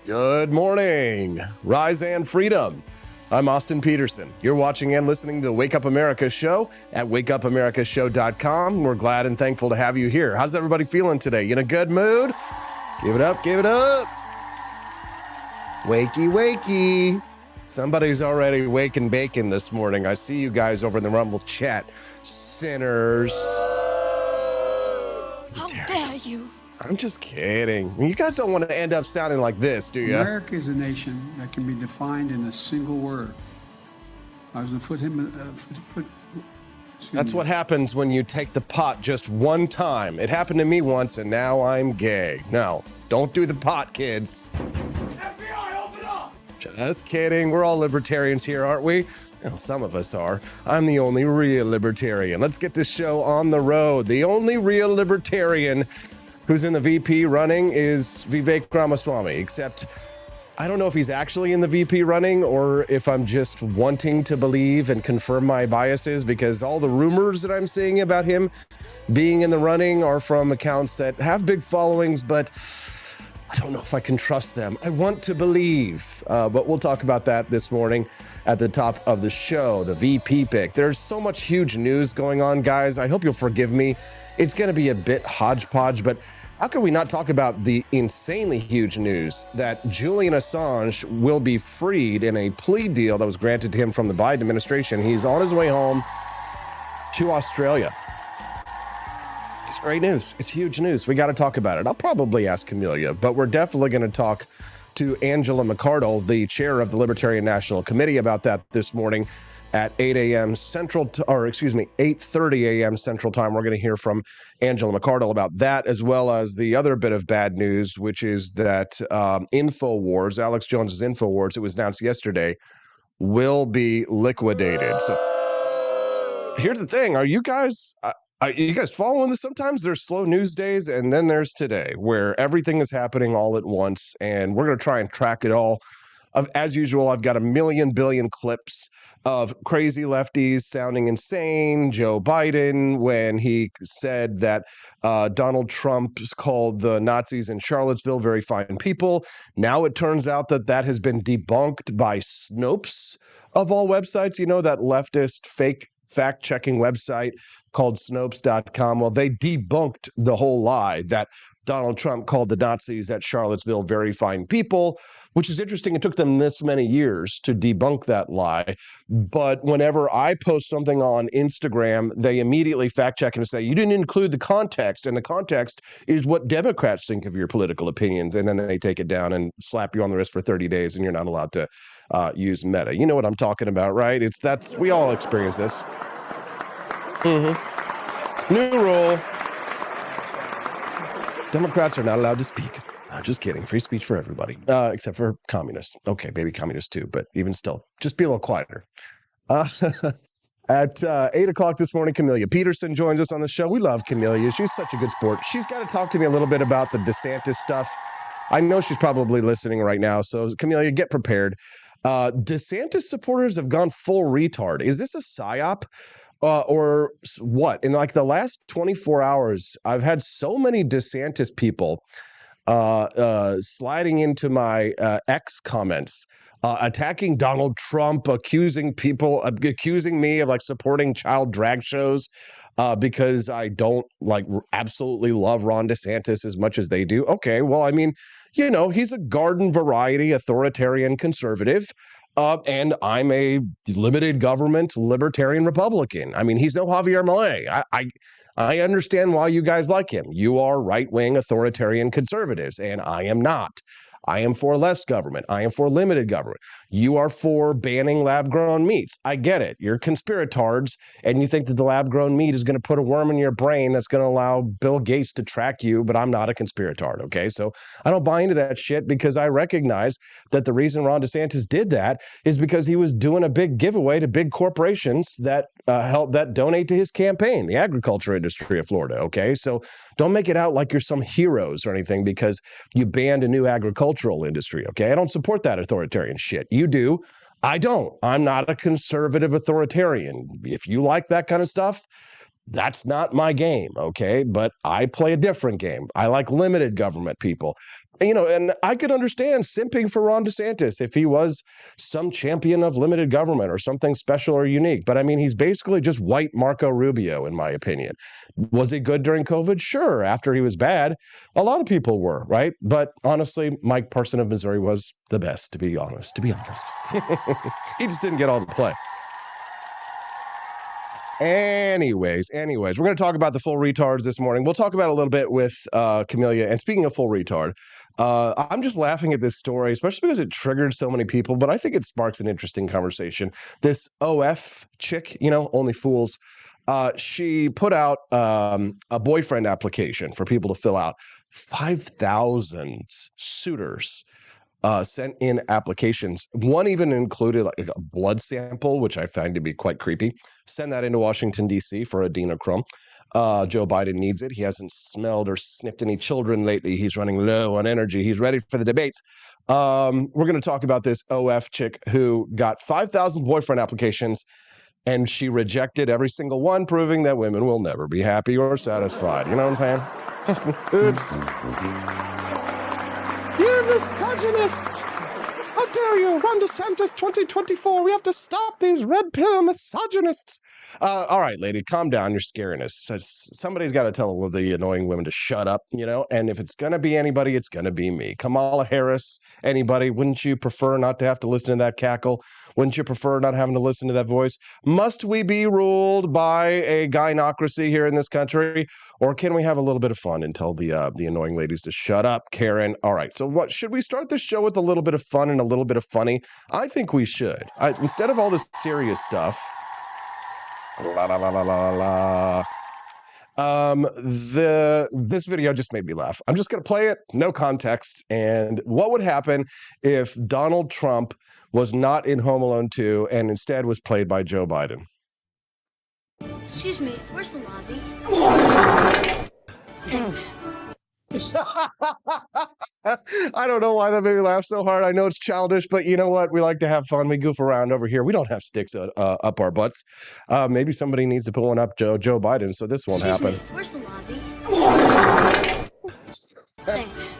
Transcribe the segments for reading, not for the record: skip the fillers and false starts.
Good morning, Rise and Freedom. I'm Austin Peterson. You're watching and listening to the Wake Up America show at wakeupAmericaShow.com. We're glad and thankful to have you here. How's everybody feeling today? You in a good mood? Give it up, give it up. Wakey, wakey. Somebody's already waking bacon this morning. I see you guys over in the Rumble chat. Sinners. How dare you? I'm just kidding. You guys don't want to end up sounding like this, do you? America is a nation that can be defined in a single word. I was going to put him. That's what happens when you take the pot just one time. It happened to me once, and now I'm gay. No, don't do the pot, kids. FBI, open up! Just kidding. We're all libertarians here, aren't we? Well, some of us are. I'm the only real libertarian. Let's get this show on the road. The only real libertarian who's in the VP running is Vivek Ramaswamy, except I don't know if he's actually in the VP running or if I'm just wanting to believe and confirm my biases, because all the rumors that I'm seeing about him being in the running are from accounts that have big followings, but I don't know if I can trust them. I want to believe, but we'll talk about that this morning at the top of the show, the VP pick. There's so much huge news going on, guys. I hope you'll forgive me. It's going to be a bit hodgepodge, but how can we not talk about the insanely huge news that Julian Assange will be freed in a plea deal that was granted to him from the Biden administration? He's on his way home to Australia. It's great news. It's huge news. We got to talk about it. I'll probably ask Camelia, but we're definitely going to talk to Angela McArdle, the chair of the Libertarian National Committee, about that this morning at 8 a.m. Central, 8:30 a.m. Central Time. We're going to hear from Angela McArdle about that, as well as the other bit of bad news, which is that Infowars, Alex Jones's Infowars, it was announced yesterday, will be liquidated. So here's the thing. Are you guys following this? Sometimes there's slow news days, and then there's today, where everything is happening all at once, and we're going to try and track it all. As usual, I've got a billion clips of crazy lefties sounding insane. Joe Biden, when he said that Donald Trump called the Nazis in Charlottesville very fine people. Now it turns out that that has been debunked by Snopes, of all websites. You know, that leftist fake fact-checking website called Snopes.com. Well, they debunked the whole lie that Donald Trump called the Nazis at Charlottesville very fine people, which is interesting. It took them this many years to debunk that lie. But whenever I post something on Instagram, they immediately fact check and say, you didn't include the context. And the context is what Democrats think of your political opinions. And then they take it down and slap you on the wrist for 30 days and you're not allowed to use Meta. You know what I'm talking about, right? We all experience this. New rule. Democrats are not allowed to speak. Just kidding. Free speech for everybody, except for communists. Okay, maybe communists too, but even still, just be a little quieter. At 8 o'clock this morning, Camelia Peterson joins us on the show. We love Camelia. She's such a good sport. She's got to talk to me a little bit about the DeSantis stuff. I know she's probably listening right now, so Camelia, get prepared. DeSantis supporters have gone full retard. Is this a psyop? Or what? In like the last 24 hours, I've had so many DeSantis people sliding into my X comments, attacking Donald Trump, accusing me of like supporting child drag shows because I don't absolutely love Ron DeSantis as much as they do. Okay, well, I mean, you know, he's a garden variety authoritarian conservative. And I'm a limited government libertarian Republican. I mean, he's no Javier Milei. I understand why you guys like him. You are right-wing authoritarian conservatives, and I am not. I am for less government. I am for limited government. You are for banning lab-grown meats. I get it. You're conspiratards, and you think that the lab-grown meat is going to put a worm in your brain that's going to allow Bill Gates to track you, but I'm not a conspiratard, okay? So I don't buy into that shit because I recognize that the reason Ron DeSantis did that is because he was doing a big giveaway to big corporations that donate to his campaign, the agriculture industry of Florida, okay? So don't make it out like you're some heroes or anything because you banned a new agricultural industry, okay? I don't support that authoritarian shit. You do. I don't. I'm not a conservative authoritarian. If you like that kind of stuff, that's not my game, okay? But I play a different game. I like limited government people. And I could understand simping for Ron DeSantis if he was some champion of limited government or something special or unique. But I mean, he's basically just white Marco Rubio, in my opinion. Was he good during COVID? Sure. After he was bad, a lot of people were, right? But honestly, Mike Parson of Missouri was the best, to be honest. He just didn't get all the play. Anyways, we're going to talk about the full retards this morning. We'll talk about it a little bit with Camellia. And speaking of full retard, I'm just laughing at this story, especially because it triggered so many people, but I think it sparks an interesting conversation. This OF chick, only fools, she put out a boyfriend application for people to fill out. 5,000 suitors sent in applications. One even included like a blood sample, which I find to be quite creepy. Send that into Washington, D.C. for adrenochrome. Joe Biden needs it. He hasn't smelled or sniffed any children lately. He's running low on energy. He's ready for the debates. We're going to talk about this OF chick who got 5,000 boyfriend applications, and she rejected every single one, proving that women will never be happy or satisfied. You know what I'm saying? Oops. You misogynists! How dare you? Ron DeSantis 2024. We have to stop these red pill misogynists. All right, lady, calm down. You're scaring us. Somebody's got to tell the annoying women to shut up, and if it's going to be anybody, it's going to be me. Kamala Harris, anybody. Wouldn't you prefer not to have to listen to that cackle? Wouldn't you prefer not having to listen to that voice? Must we be ruled by a gynocracy here in this country? Or can we have a little bit of fun and tell the annoying ladies to shut up, Karen? All right, so what should we start the show with? A little bit of fun and a little bit of funny? I think we should. Instead of all this serious stuff. La la la la la la. This video just made me laugh. I'm just gonna play it, no context. And what would happen if Donald Trump was not in Home Alone 2 and instead was played by Joe Biden? Excuse me, where's the lobby? Thanks. I don't know why that made me laugh so hard. I know it's childish, but you know what? We like to have fun. We goof around over here. We don't have sticks up our butts. Maybe somebody needs to put one up Joe Biden, so this won't happen. Me, where's the lobby? Thanks.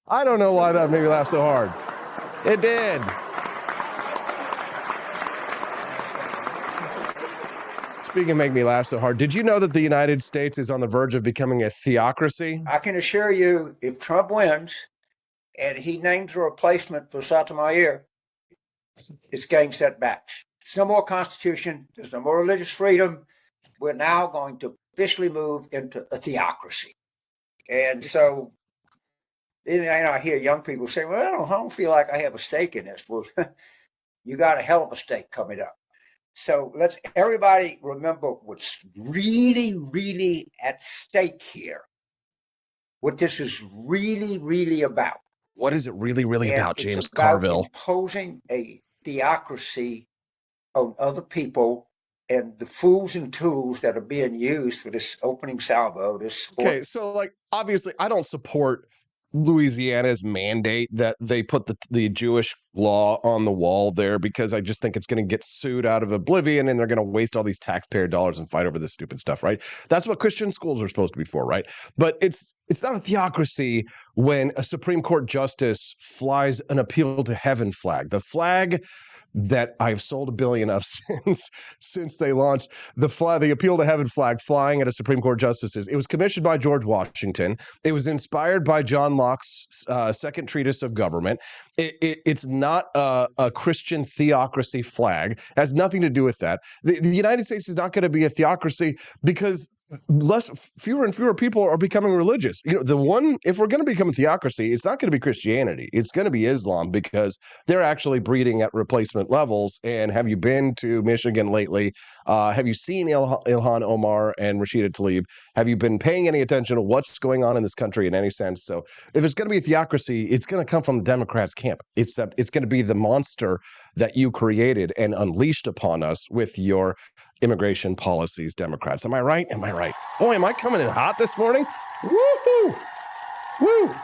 I don't know why that made me laugh so hard. It did. Speaking of making me laugh so hard, did you know that the United States is on the verge of becoming a theocracy? I can assure you, if Trump wins and he names a replacement for Sotomayor, it's game, set, match. There's no more Constitution. There's no more religious freedom. We're now going to officially move into a theocracy. And so, I hear young people say, well, I don't feel like I have a stake in this. Well, you got a hell of a stake coming up. So let's everybody remember what's really, really at stake here. What this is really, really about. What is it really, really about, James about Carville? Imposing a theocracy on other people and the fools and tools that are being used for this opening salvo. Okay, so obviously I don't support Louisiana's mandate that they put the Jewish law on the wall there, because I just think it's going to get sued out of oblivion and they're going to waste all these taxpayer dollars and fight over this stupid stuff, right? That's what Christian schools are supposed to be for, right? But it's not a theocracy when a Supreme Court justice flies an appeal to heaven flag. The flag that I've sold 1 billion of since they launched the appeal to heaven flag flying at a Supreme Court justices. It was commissioned by George Washington. It was inspired by John Locke's second treatise of government. It's not a Christian theocracy flag. It has nothing to do with that. The United States is not going to be a theocracy because fewer and fewer people are becoming religious. If we're going to become a theocracy, it's not going to be Christianity. It's going to be Islam, because they're actually breeding at replacement levels. And have you been to Michigan lately? Have you seen Ilhan Omar and Rashida Tlaib? Have you been paying any attention to what's going on in this country in any sense? So if it's going to be a theocracy, it's going to come from the Democrats' camp. It's going to be the monster that you created and unleashed upon us with your immigration policies, Democrats. Am I right? Boy, am I coming in hot this morning? Woo-hoo! Woo!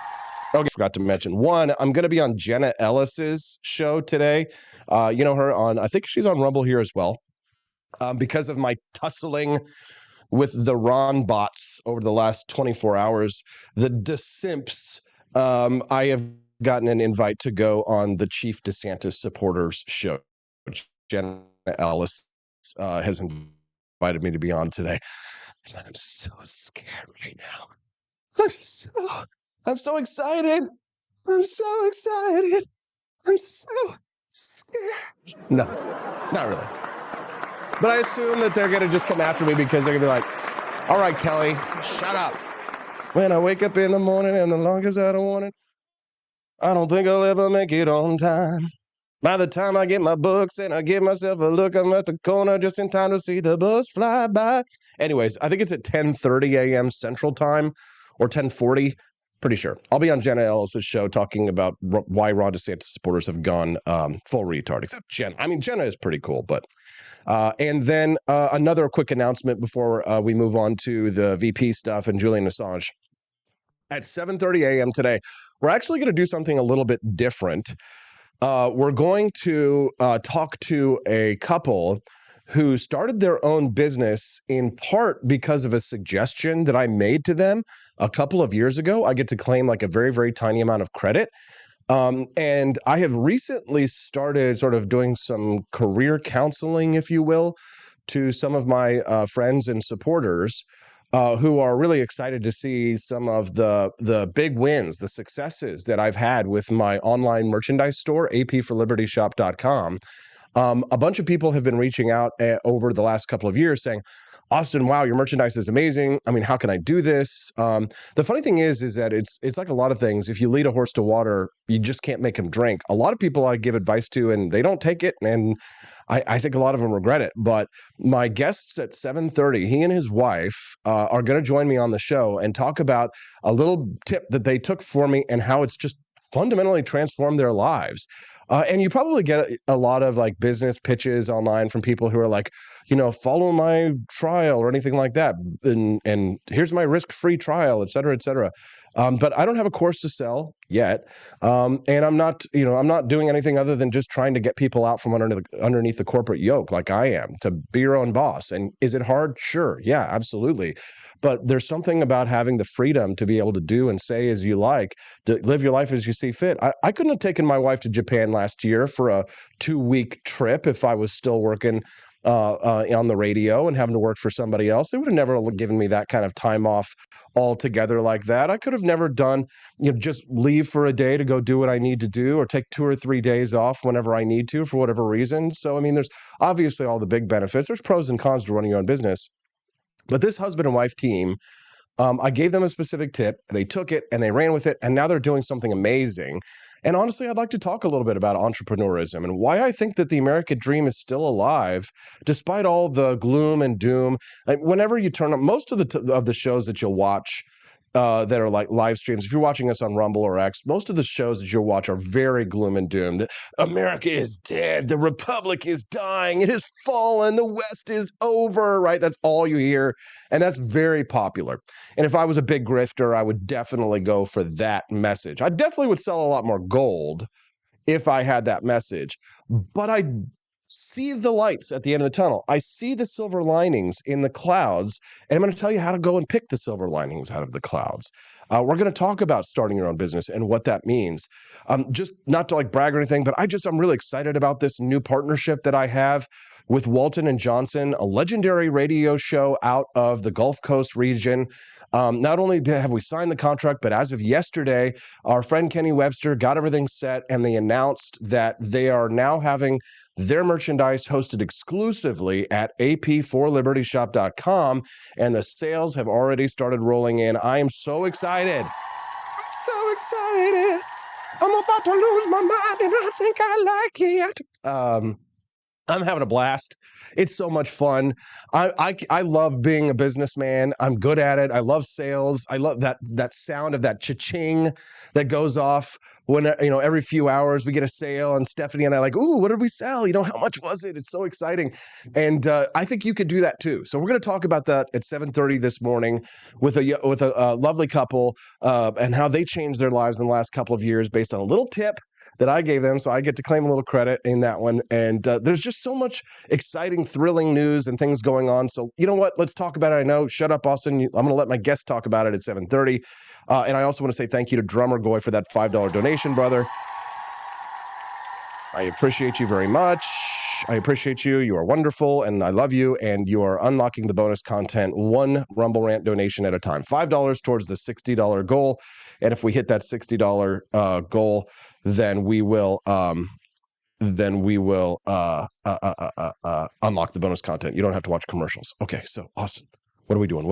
Okay, forgot to mention. One, I'm going to be on Jenna Ellis's show today. You know her I think she's on Rumble here as well. Because of my tussling with the Ron bots over the last 24 hours, the DeSimps. I have gotten an invite to go on the Chief DeSantis supporters show. Jenna Ellis has invited me to be on today. I'm so scared right now. I'm so excited. I'm so excited. I'm so scared. No, not really. But I assume that they're going to just come after me because they're going to be like, all right, Kelly, shut up. When I wake up in the morning and the longest I don't want it, I don't think I'll ever make it on time. By the time I get my books and I give myself a look, I'm at the corner just in time to see the bus fly by. Anyways, I think it's at 10:30 a.m. Central Time or 10:40. Pretty sure. I'll be on Jenna Ellis's show talking about why Ron DeSantis supporters have gone full retard, except Jenna. I mean, Jenna is pretty cool, but and then another quick announcement before we move on to the VP stuff and Julian Assange. At 7:30 a.m. today, we're actually going to do something a little bit different. We're going to talk to a couple who started their own business in part because of a suggestion that I made to them a couple of years ago. I get to claim like a very, very tiny amount of credit. And I have recently started sort of doing some career counseling, if you will, to some of my friends and supporters who are really excited to see some of the big wins, the successes that I've had with my online merchandise store, apforlibertyshop.com. A bunch of people have been reaching out over the last couple of years saying, Austin, wow, your merchandise is amazing. I mean, how can I do this? The funny thing is that it's like a lot of things. If you lead a horse to water, you just can't make him drink. A lot of people I give advice to and they don't take it. And I think a lot of them regret it. But my guests at 7:30, he and his wife are going to join me on the show and talk about a little tip that they took for me and how it's just fundamentally transformed their lives. And you probably get a lot of like business pitches online from people who are like, follow my trial or anything like that. And here's my risk-free trial, et cetera, et cetera. But I don't have a course to sell yet. And I'm not doing anything other than just trying to get people out from underneath the corporate yoke like I am, to be your own boss. And is it hard? Sure. Yeah, absolutely. But there's something about having the freedom to be able to do and say as you like, to live your life as you see fit. I couldn't have taken my wife to Japan last year for a 2-week trip if I was still working on the radio and having to work for somebody else. They would have never given me that kind of time off altogether like that. I could have never done, just leave for a day to go do what I need to do or take 2 or 3 days off whenever I need to for whatever reason. So, I mean, there's obviously all the big benefits. There's pros and cons to running your own business. But this husband and wife team, I gave them a specific tip. They took it and they ran with it. And now they're doing something amazing. And honestly, I'd like to talk a little bit about entrepreneurism and why I think that the American dream is still alive, despite all the gloom and doom. Whenever you turn on most of the shows that you'll watch that are like live streams, if you're watching us on Rumble or X, most of the shows that you'll watch are very gloom and doom. America is dead. The Republic is dying. It has fallen. The West is over, right? That's all you hear. And that's very popular. And if I was a big grifter, I would definitely go for that message. I definitely would sell a lot more gold if I had that message. But I see the lights at the end of the tunnel. I see the silver linings in the clouds, and I'm going to tell you how to go and pick the silver linings out of the clouds. We're going to talk about starting your own business and what that means. Just not to like brag or anything, but I'm really excited about this new partnership that I have with Walton and Johnson, a legendary radio show out of the Gulf Coast region. Not only have we signed the contract, but as of yesterday, our friend Kenny Webster got everything set, and they announced that they are now having their merchandise hosted exclusively at apforlibertyshop.com, and the sales have already started rolling in. I am so excited. So excited. I'm about to lose my mind, and I think I like it. I'm having a blast. It's so much fun. I love being a businessman. I'm good at it. I love sales. I love that sound of that cha-ching that goes off when, every few hours we get a sale, and Stephanie and I are like, ooh, what did we sell? How much was it? It's so exciting. And I think you could do that too. So we're going to talk about that at 7:30 this morning with a lovely couple and how they changed their lives in the last couple of years based on a little tip that I gave them, so I get to claim a little credit in that one. And there's just so much exciting, thrilling news and things going on. So you know what? Let's talk about it. I know. Shut up, Austin. I'm going to let my guest talk about it at 7:30. And I also want to say thank you to Drummer Goy for that $5 donation, brother. I appreciate you very much. I appreciate you. You are wonderful, and I love you, and you are unlocking the bonus content one Rumble Rant donation at a time. $5 towards the $60 goal, and if we hit that $60 goal, then we will unlock the bonus content. You don't have to watch commercials. Okay, so Austin, what are we doing?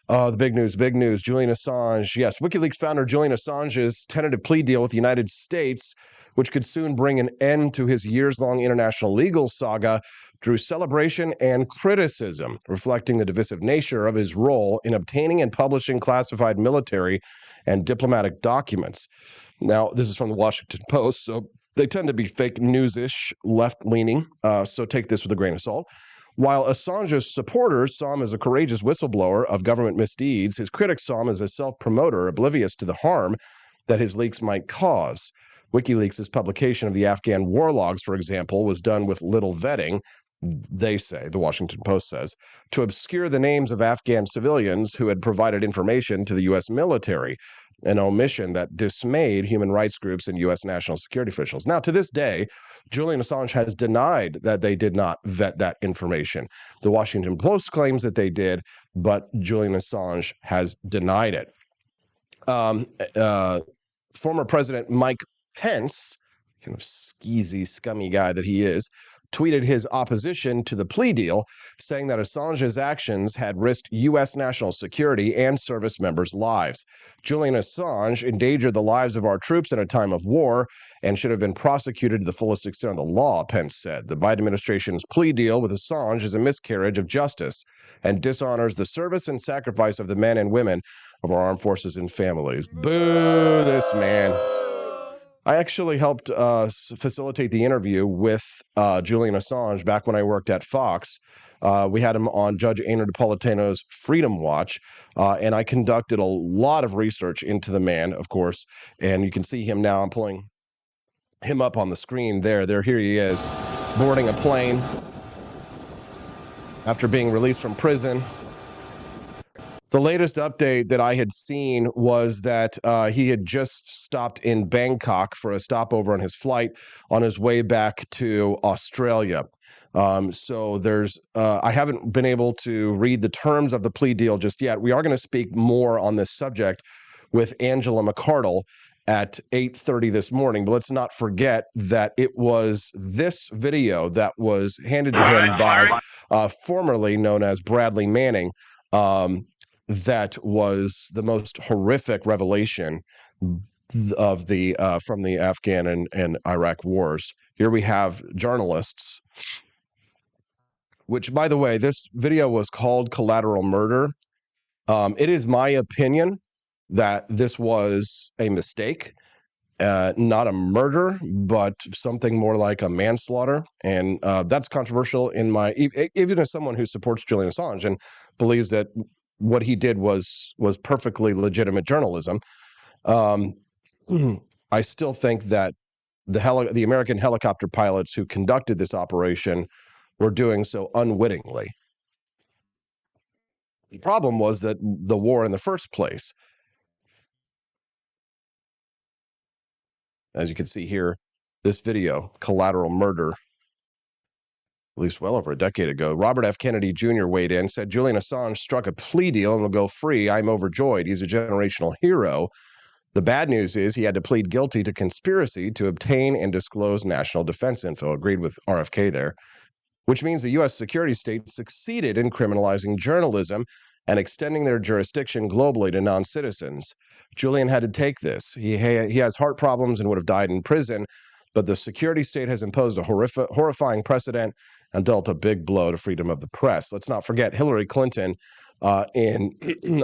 The big news. Julian Assange. Yes, WikiLeaks founder Julian Assange's tentative plea deal with the United States, which could soon bring an end to his years-long international legal saga, drew celebration and criticism, reflecting the divisive nature of his role in obtaining and publishing classified military and diplomatic documents. Now, this is from the Washington Post, so they tend to be fake news-ish, left-leaning, so take this with a grain of salt. While Assange's supporters saw him as a courageous whistleblower of government misdeeds, his critics saw him as a self-promoter oblivious to the harm that his leaks might cause. WikiLeaks' publication of the Afghan war logs, for example, was done with little vetting, they say, the Washington Post says, to obscure the names of Afghan civilians who had provided information to the U.S. military, an omission that dismayed human rights groups and U.S. national security officials. Now, to this day, Julian Assange has denied that they did not vet that information. The Washington Post claims that they did, but Julian Assange has denied it. Former President Mike Pence, kind of skeezy, scummy guy that he is, tweeted his opposition to the plea deal, saying that Assange's actions had risked U.S. national security and service members' lives. Julian Assange endangered the lives of our troops in a time of war and should have been prosecuted to the fullest extent of the law, Pence said. The Biden administration's plea deal with Assange is a miscarriage of justice and dishonors the service and sacrifice of the men and women of our armed forces and families. Boo this man. I actually helped facilitate the interview with Julian Assange back when I worked at Fox. We had him on Judge Ainer Napolitano's Freedom Watch, and I conducted a lot of research into the man, of course, and you can see him now. I'm pulling him up on the screen there. Here he is, boarding a plane after being released from prison. The latest update that I had seen was that he had just stopped in Bangkok for a stopover on his flight on his way back to Australia. So I haven't been able to read the terms of the plea deal just yet. We are going to speak more on this subject with Angela McCardle at 8:30 this morning. But let's not forget that it was this video that was handed to him by formerly known as Bradley Manning. That was the most horrific revelation of the from the Afghan and Iraq wars. Here we have journalists, which, by the way, this video was called Collateral Murder. It is my opinion that this was a mistake, not a murder, but something more like a manslaughter. And that's controversial even as someone who supports Julian Assange and believes that what he did was perfectly legitimate journalism. I still think that the American helicopter pilots who conducted this operation were doing so unwittingly. The problem was that the war in the first place. As you can see here, this video, Collateral Murder, at least well over a decade ago. Robert F. Kennedy Jr. weighed in, said Julian Assange struck a plea deal and will go free. I'm overjoyed. He's a generational hero. The bad news is he had to plead guilty to conspiracy to obtain and disclose national defense info. Agreed with RFK there, which means the U.S. security state succeeded in criminalizing journalism and extending their jurisdiction globally to non-citizens. Julian had to take this. He has heart problems and would have died in prison, but the security state has imposed a horrifying precedent and dealt a big blow to freedom of the press. Let's not forget Hillary Clinton, in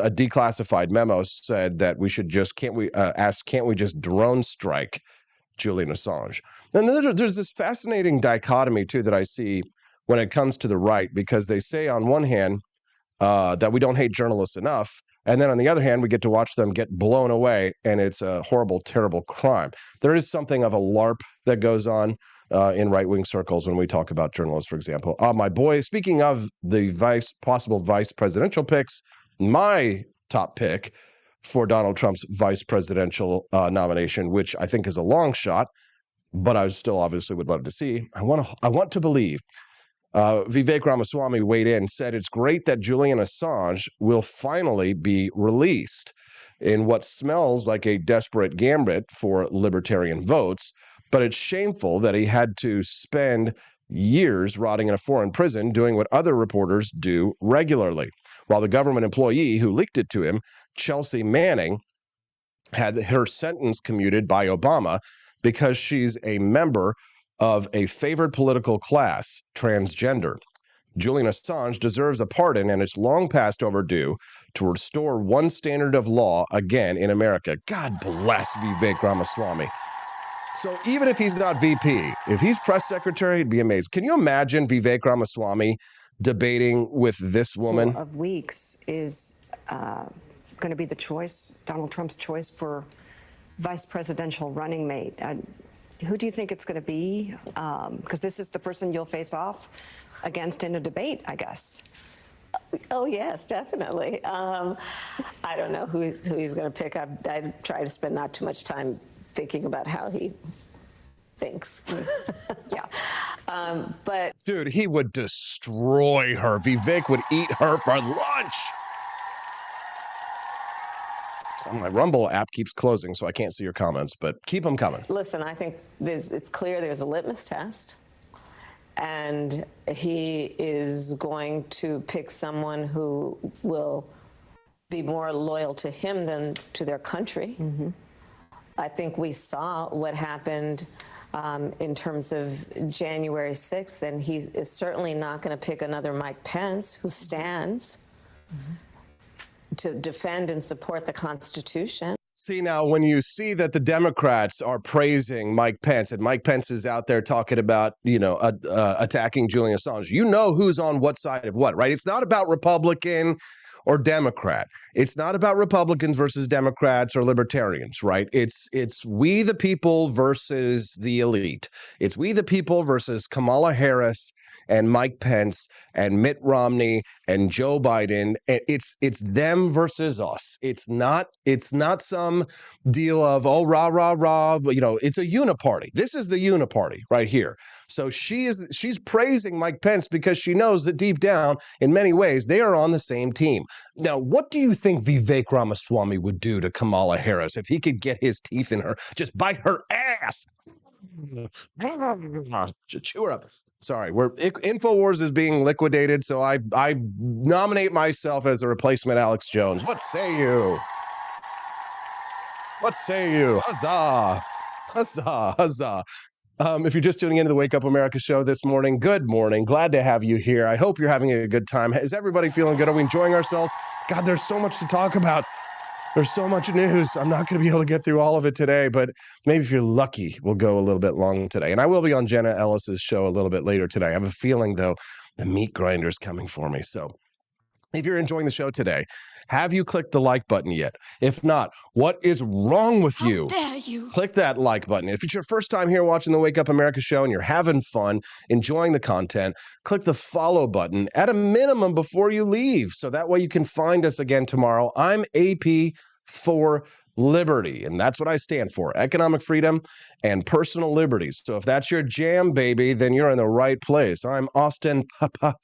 a declassified memo, said that we should just can't we just drone strike Julian Assange? And then there's this fascinating dichotomy too that I see when it comes to the right, because they say on one hand that we don't hate journalists enough, And then on the other hand, we get to watch them get blown away, and it's a horrible, terrible crime. There is something of a LARP that goes on in right-wing circles when we talk about journalists, for example. My boy, speaking of the possible vice presidential picks, my top pick for Donald Trump's vice presidential nomination, which I think is a long shot, but I still obviously would love to see. I want to believe. Vivek Ramaswamy weighed in, said it's great that Julian Assange will finally be released in what smells like a desperate gambit for libertarian votes, but it's shameful that he had to spend years rotting in a foreign prison doing what other reporters do regularly. While the government employee who leaked it to him, Chelsea Manning, had her sentence commuted by Obama because she's a member of a favored political class, transgender. Julian Assange deserves a pardon, and it's long past overdue to restore one standard of law again in America. God bless Vivek Ramaswamy. So even if he's not VP, if he's press secretary, it'd be amazing. Can you imagine Vivek Ramaswamy debating with this woman? Of weeks is going to be the choice, Donald Trump's choice for vice presidential running mate. Who do you think it's going to be? Because this is the person you'll face off against in a debate, I guess. Oh, yes, definitely. I don't know who he's going to pick. I try to spend not too much time thinking about how he thinks. Yeah. But dude, he would destroy her. Vivek would eat her for lunch. So my Rumble app keeps closing, so I can't see your comments, but keep them coming. Listen, I think it's clear there's a litmus test, and he is going to pick someone who will be more loyal to him than to their country. Mm-hmm. I think we saw what happened in terms of January 6th, and he is certainly not going to pick another Mike Pence who stands to defend and support the Constitution. See, now, when you see that the Democrats are praising Mike Pence, and Mike Pence is out there talking about, attacking Julian Assange, you know who's on what side of what, right? It's not about Republican or Democrat. It's not about Republicans versus Democrats or libertarians, right? It's we the people versus the elite. It's we the people versus Kamala Harris and Mike Pence and Mitt Romney and Joe Biden. It's them versus us. It's not some deal of, oh, rah, rah, rah. But, it's a uniparty. This is the uniparty right here. So she's praising Mike Pence because she knows that deep down, in many ways, they are on the same team. Now, what do you think Vivek Ramaswamy would do to Kamala Harris if he could get his teeth in her? Just bite her ass. Chew her up. Sorry, Infowars is being liquidated, so I nominate myself as a replacement Alex Jones. What say you? What say you? Huzzah! Huzzah! Huzzah! If you're just tuning into the Wake Up America show this morning, good morning. Glad to have you here. I hope you're having a good time. Is everybody feeling good? Are we enjoying ourselves? God, there's so much to talk about. There's so much news. I'm not going to be able to get through all of it today, but maybe if you're lucky, we'll go a little bit long today. And I will be on Jenna Ellis's show a little bit later today. I have a feeling, though, the meat grinder's coming for me. So if you're enjoying the show today, have you clicked the like button yet? If not, what is wrong with you? How dare you? Click that like button. If it's your first time here watching the Wake Up America show and you're having fun, enjoying the content, click the follow button at a minimum before you leave. So that way you can find us again tomorrow. I'm AP for Liberty, and that's what I stand for, economic freedom and personal liberties. So if that's your jam, baby, then you're in the right place. I'm Austin Papa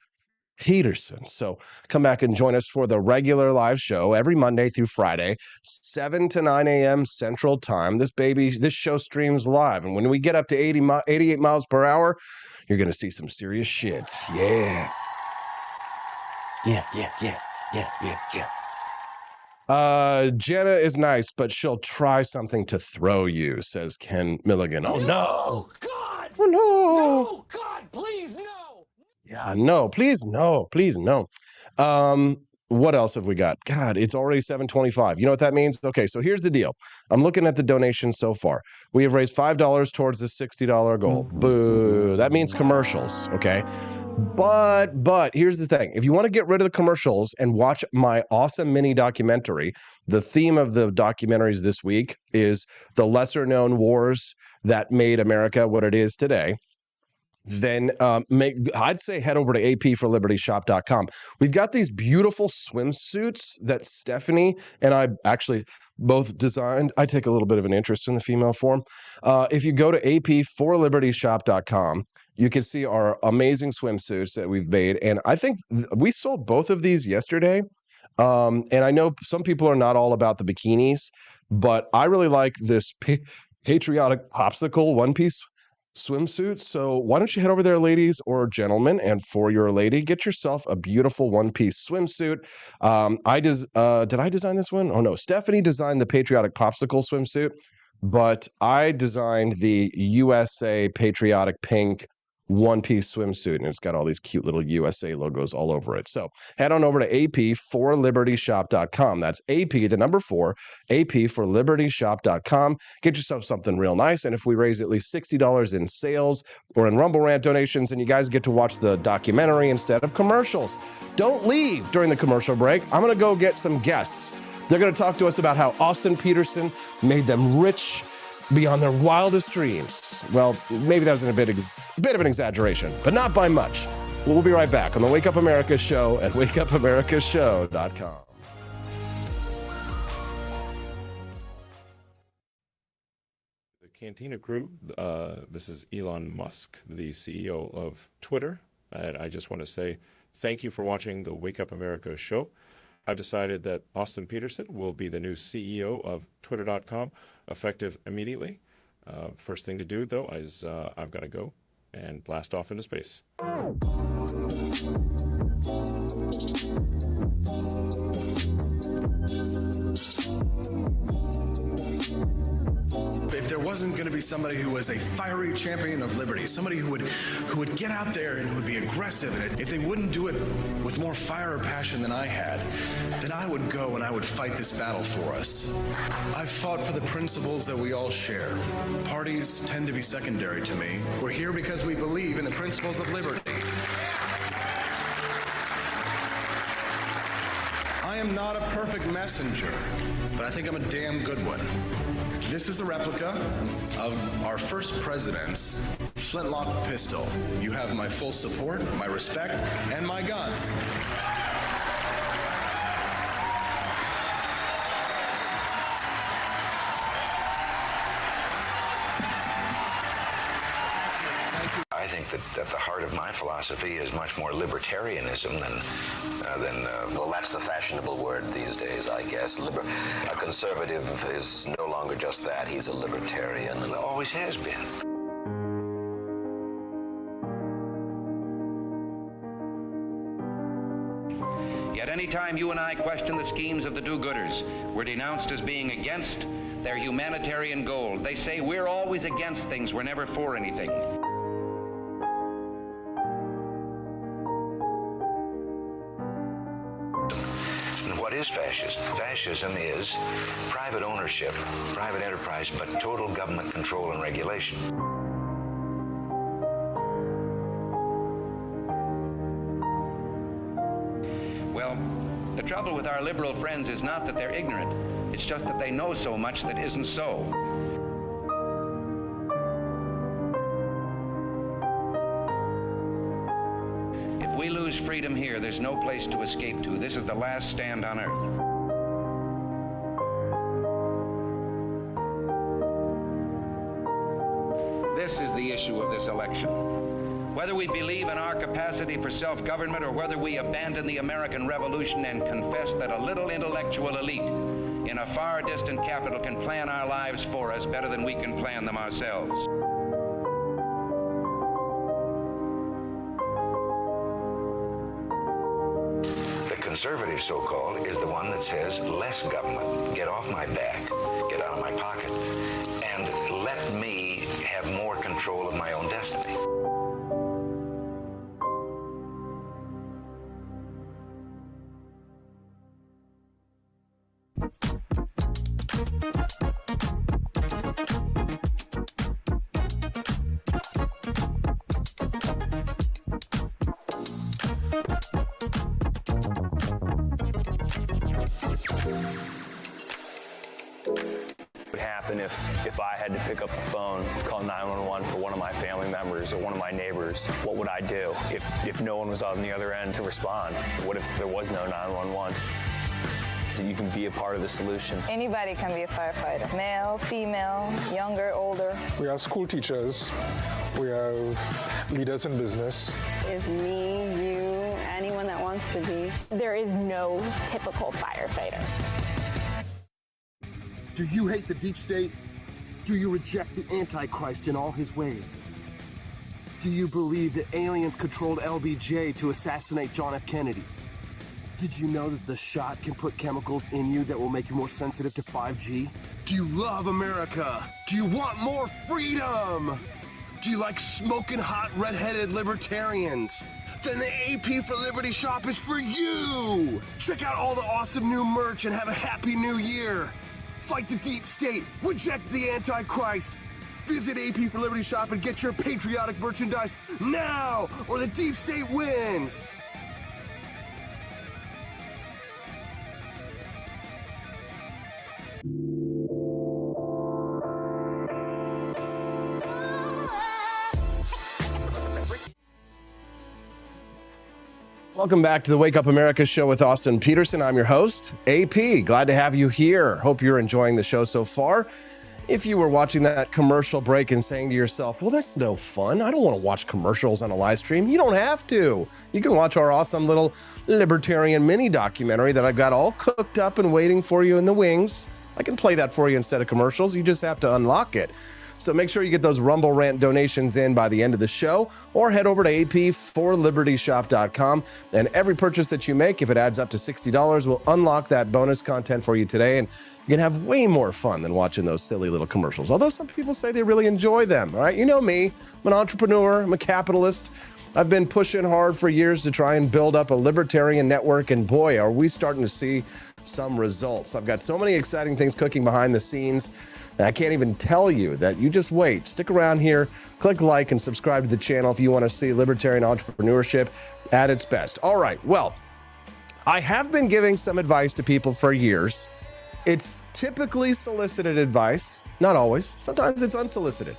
Peterson. So come back and join us for the regular live show every Monday through Friday, 7 to 9 a.m. Central Time. This show streams live. And when we get up to 88 miles per hour, you're going to see some serious shit. Yeah. Jenna is nice, but she'll try something to throw you, says Ken Milligan. Oh, no. Oh, God. Oh, no. No, God, please, no. Yeah, no, please, no, please, no. What else have we got? God, it's already 7:25. You know what that means? Okay, so here's the deal. I'm looking at the donations so far. We have raised $5 towards the $60 goal. Boo. That means commercials, okay? But here's the thing. If you want to get rid of the commercials and watch my awesome mini documentary, the theme of the documentaries this week is the lesser known wars that made America what it is today. Then I'd say head over to apforlibertyshop.com. We've got these beautiful swimsuits that Stephanie and I actually both designed. I take a little bit of an interest in the female form. If you go to apforlibertyshop.com, you can see our amazing swimsuits that we've made. And I think we sold both of these yesterday. And I know some people are not all about the bikinis, but I really like this patriotic popsicle one-piece swimsuits. So why don't you head over there, ladies or gentlemen, and for your lady, get yourself a beautiful one-piece swimsuit. Did I design this one? Oh no, Stephanie designed the patriotic popsicle swimsuit, but I designed the USA patriotic pink one-piece swimsuit, and it's got all these cute little USA logos all over it. So head on over to apforlibertyshop.com. That's AP, the number 4, apforlibertyshop.com. Get yourself something real nice, and if we raise at least $60 in sales or in Rumble Rant donations, and you guys get to watch the documentary instead of commercials. Don't leave during the commercial break. I'm going to go get some guests. They're going to talk to us about how Austin Peterson made them rich beyond their wildest dreams. Well, maybe that was a bit of an exaggeration, but not by much. We'll be right back on the Wake Up America show at wakeupAmericaShow.com. The Cantina Crew, this is Elon Musk, the CEO of Twitter. And I just want to say thank you for watching the Wake Up America show. I've decided that Austin Peterson will be the new CEO of Twitter.com, effective immediately. First thing to do, though, is I've got to go and blast off into space. If there wasn't going to be somebody who was a fiery champion of liberty, somebody who would get out there and who would be aggressive, and if they wouldn't do it with more fire or passion than I had, then I would go and I would fight this battle for us. I've fought for the principles that we all share. Parties tend to be secondary to me. We're here because we believe in the principles of liberty. I am not a perfect messenger, but I think I'm a damn good one. This is a replica of our first president's flintlock pistol. You have my full support, my respect, and my gun. I think that at the heart of my philosophy is much more libertarianism than well, that's the fashionable word these days, I guess. A conservative is no longer just that. He's a libertarian and always has been. Yet any time you and I question the schemes of the do-gooders, we're denounced as being against their humanitarian goals. They say we're always against things, we're never for anything. What is fascism? Fascism is private ownership, private enterprise, but total government control and regulation. Well, the trouble with our liberal friends is not that they're ignorant. It's just that they know so much that isn't so. If we lose freedom here, there's no place to escape to. This is the last stand on earth. This is the issue of this election. Whether we believe in our capacity for self-government or whether we abandon the American Revolution and confess that a little intellectual elite in a far distant capital can plan our lives for us better than we can plan them ourselves. The conservative, so-called, is the one that says less government, get off my back, get out of my pocket, and let me have more control of my own destiny. happen if I had to pick up the phone, call 911 for one of my family members or one of my neighbors? What would I do if no one was on the other end to respond? What if there was no 911? You can be a part of the solution. Anybody can be a firefighter. Male, female, younger, older. We have school teachers. We have leaders in business. Is me, you, anyone that wants to be. There is no typical firefighter. Do you hate the deep state? Do you reject the Antichrist in all his ways? Do you believe that aliens controlled LBJ to assassinate John F. Kennedy? Did you know that the shot can put chemicals in you that will make you more sensitive to 5G? Do you love America? Do you want more freedom? Do you like smoking hot red-headed libertarians? Then the AP for Liberty shop is for you! Check out all the awesome new merch and have a happy new year! Fight the deep state, reject the Antichrist! Visit AP for Liberty shop and get your patriotic merchandise now, or the deep state wins! Welcome back to the Wake Up America show with Austin Peterson. I'm your host, AP. Glad to have you here. Hope you're enjoying the show so far. If you were watching that commercial break and saying to yourself, well, that's no fun. I don't want to watch commercials on a live stream. You don't have to. You can watch our awesome little libertarian mini documentary that I've got all cooked up and waiting for you in the wings. I can play that for you instead of commercials. You just have to unlock it. So make sure you get those Rumble Rant donations in by the end of the show, or head over to ap4libertyshop.com. And every purchase that you make, if it adds up to $60, will unlock that bonus content for you today. And you can have way more fun than watching those silly little commercials. Although some people say they really enjoy them. All right, you know me. I'm an entrepreneur. I'm a capitalist. I've been pushing hard for years to try and build up a libertarian network. And boy, are we starting to see some results. I've got so many exciting things cooking behind the scenes. I can't even tell you that. You just wait. Stick around here, click like and subscribe to the channel if you want to see libertarian entrepreneurship at its best. All right, well, I have been giving some advice to people for years. It's typically solicited advice, not always. Sometimes it's unsolicited.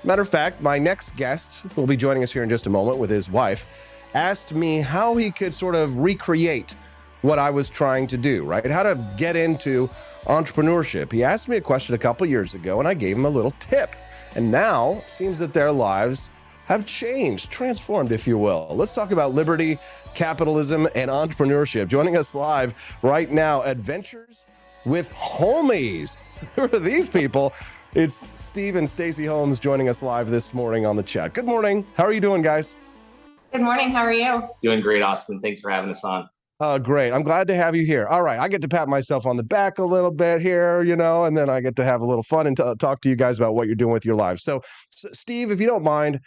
Matter of fact, my next guest, who will be joining us here in just a moment with his wife, asked me how he could sort of recreate what I was trying to do, right? How to get into entrepreneurship. He asked me a question a couple years ago, and I gave him a little tip. And now it seems that their lives have changed, transformed, if you will. Let's talk about liberty, capitalism, and entrepreneurship. Joining us live right now, Adventures with Homies. Who are these people? It's Steve and Stacey Holmes joining us live this morning on the chat. Good morning. How are you doing, guys? Good morning. How are you? Doing great, Austin. Thanks for having us on. Great. I'm glad to have you here. All right. I get to pat myself on the back a little bit here, you know, and then I get to have a little fun and talk to you guys about what you're doing with your lives. So, Steve, if you don't mind,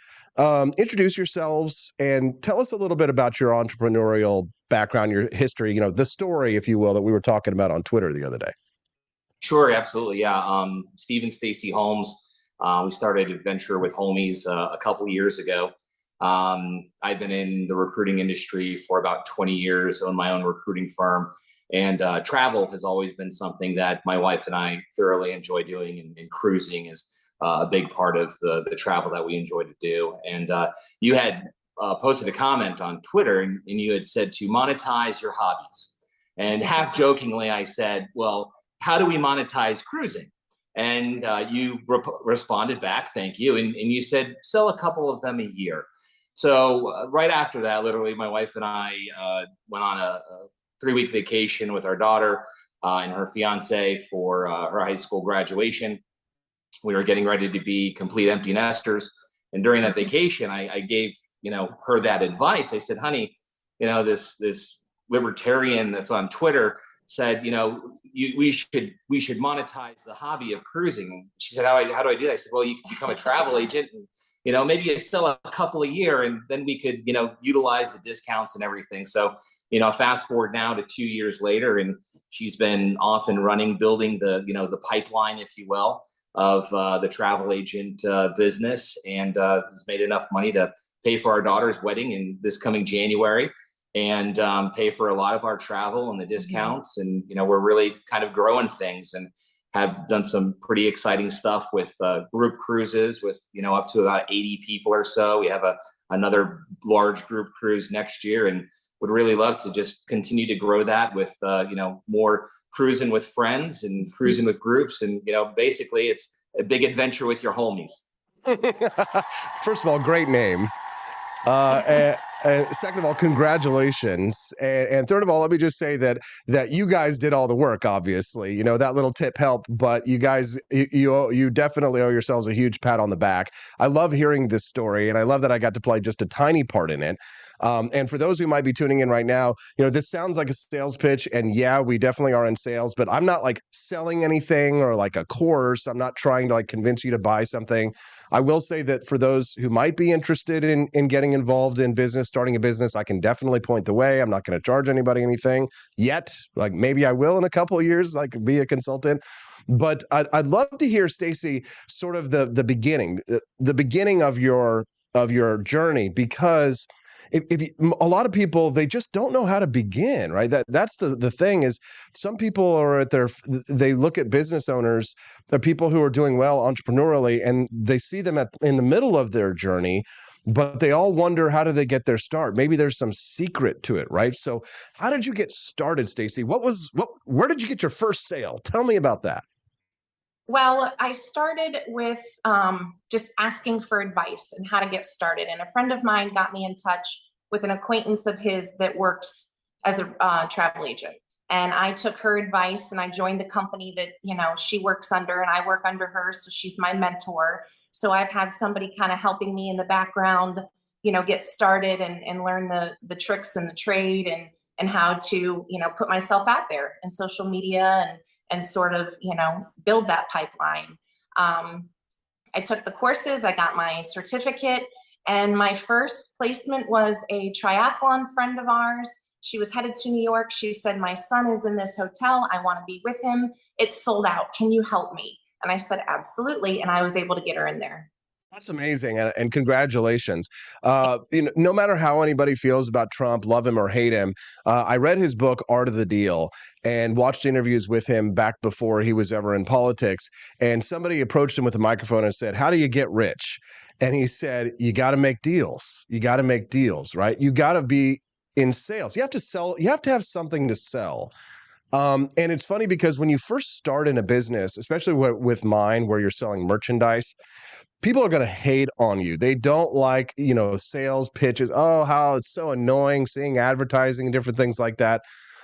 introduce yourselves and tell us a little bit about your entrepreneurial background, your history, you know, the story, if you will, that we were talking about on Twitter the other day. Sure. Absolutely. Yeah. Steve and Stacey Holmes. We started Adventure with Homies a couple years ago. I've been in the recruiting industry for about 20 years, own my own recruiting firm, and travel has always been something that my wife and I thoroughly enjoy doing, and cruising is a big part of the travel that we enjoy to do. And you had posted a comment on Twitter, and you had said to monetize your hobbies. And half jokingly, I said, well, how do we monetize cruising? And you responded back, thank you. And you said, sell a couple of them a year. So right after that, literally, my wife and I went on a 3-week vacation with our daughter and her fiance for her high school graduation. We were getting ready to be complete empty nesters. And during that vacation, I gave, her that advice. I said, honey, this libertarian that's on Twitter said, we should monetize the hobby of cruising. She said, how do I do that? I said, well, you can become a travel agent and, maybe you sell a couple a year, and then we could, utilize the discounts and everything. So, fast forward now to 2 years later, and she's been off and running, building the pipeline, if you will, of the travel agent business, and has made enough money to pay for our daughter's wedding in this coming January, and pay for a lot of our travel and the discounts. And, we're really kind of growing things. And have done some pretty exciting stuff with group cruises with, up to about 80 people or so. We have another large group cruise next year, and would really love to just continue to grow that with, more cruising with friends and cruising with groups. And, basically it's a big adventure with your homies. First of all, great name. And second of all, congratulations. And third of all, let me just say that you guys did all the work, obviously. That little tip helped, but you guys, you definitely owe yourselves a huge pat on the back. I love hearing this story, and I love that I got to play just a tiny part in it. And for those who might be tuning in right now, this sounds like a sales pitch, and yeah, we definitely are in sales, but I'm not like selling anything or like a course. I'm not trying to like convince you to buy something. I will say that for those who might be interested in getting involved in business, starting a business, I can definitely point the way. I'm not going to charge anybody anything yet. Like maybe I will in a couple of years, like be a consultant. But I'd love to hear, Stacey, sort of the beginning of your journey, because if a lot of people, they just don't know how to begin, right? That's the thing is, some people are they look at business owners, they're people who are doing well entrepreneurially, and they see them in the middle of their journey, but they all wonder, how do they get their start? Maybe there's some secret to it, right? So how did you get started, Stacey? Where did you get your first sale? Tell me about that. Well, I started with just asking for advice and how to get started. And a friend of mine got me in touch with an acquaintance of his that works as a travel agent. And I took her advice and I joined the company that, she works under, and I work under her. So she's my mentor. So I've had somebody kind of helping me in the background, get started and learn the tricks and the trade and how to, put myself out there in social media and sort of, build that pipeline. I took the courses, I got my certificate, and my first placement was a triathlon friend of ours. She was headed to New York. She said, my son is in this hotel. I want to be with him. It's sold out. Can you help me? And I said, absolutely. And I was able to get her in there. That's amazing, and congratulations. No matter how anybody feels about Trump, love him or hate him, I read his book, Art of the Deal, and watched interviews with him back before he was ever in politics. And somebody approached him with a microphone and said, how do you get rich? And he said, you got to make deals. You got to make deals, right? You got to be in sales. You have to sell. You have to have something to sell. And it's funny because when you first start in a business, especially with mine, where you're selling merchandise, people are going to hate on you. They don't like, sales pitches. Oh, how it's so annoying seeing advertising and different things like that.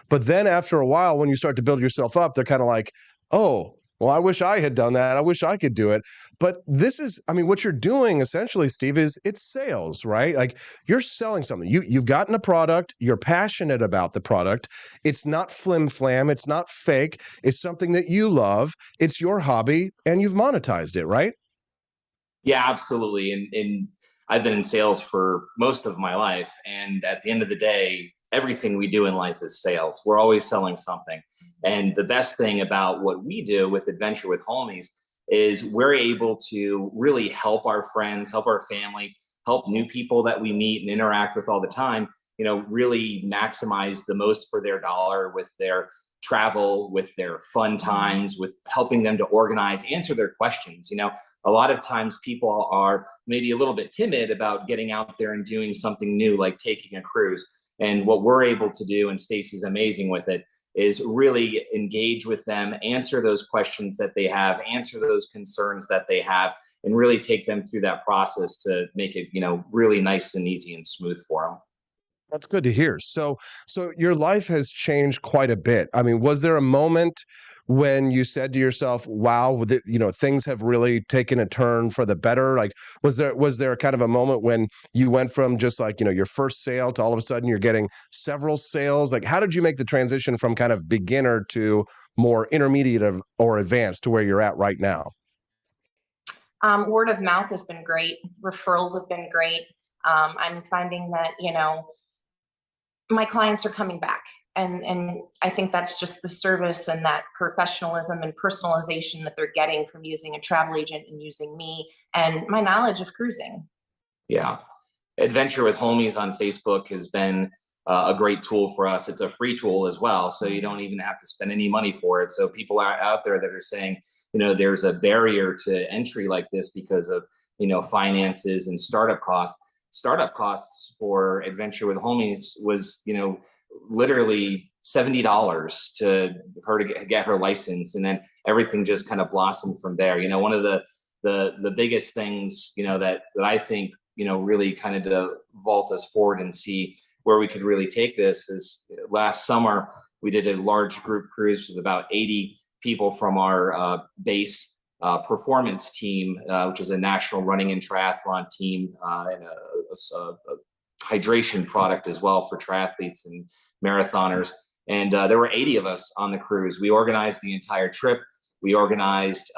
But then after a while, when you start to build yourself up, they're kind of like, oh, well, I wish I had done that. I wish I could do it. But this is, what you're doing essentially, Steve, is it's sales, right? Like you're selling something. You've gotten a product. You're passionate about the product. It's not flim flam. It's not fake. It's something that you love. It's your hobby, and you've monetized it, right? Yeah, absolutely. And I've been in sales for most of my life. And at the end of the day, everything we do in life is sales. We're always selling something. And the best thing about what we do with Adventure with Homies is we're able to really help our friends, help our family, help new people that we meet and interact with all the time, really maximize the most for their dollar with their travel, with their fun times, with helping them to organize, answer their questions. A lot of times people are maybe a little bit timid about getting out there and doing something new, like taking a cruise. And what we're able to do, and Stacey's amazing with it, is really engage with them, answer those questions that they have, answer those concerns that they have, and really take them through that process to make it, really nice and easy and smooth for them. That's good to hear. So your life has changed quite a bit. Was there a moment when you said to yourself, wow, things have really taken a turn for the better? Like, was there kind of a moment when you went from just like, your first sale to all of a sudden you're getting several sales? Like, how did you make the transition from kind of beginner to more intermediate or advanced to where you're at right now? Word of mouth has been great. Referrals have been great. I'm finding that, my clients are coming back. And I think that's just the service and that professionalism and personalization that they're getting from using a travel agent and using me and my knowledge of cruising. Yeah. Adventure with Homies on Facebook has been a great tool for us. It's a free tool as well, so you don't even have to spend any money for it. So people are out there that are saying, there's a barrier to entry like this because of, finances and startup costs. Startup costs for Adventure with Homies was, literally $70 to her to get her license, and then everything just kind of blossomed from there. One of the biggest things, that I think, really kind of to vault us forward and see where we could really take this is last summer, we did a large group cruise with about 80 people from our base performance team, which is a national running and triathlon team, and a hydration product as well for triathletes and marathoners. And there were 80 of us on the cruise. We organized the entire trip. We organized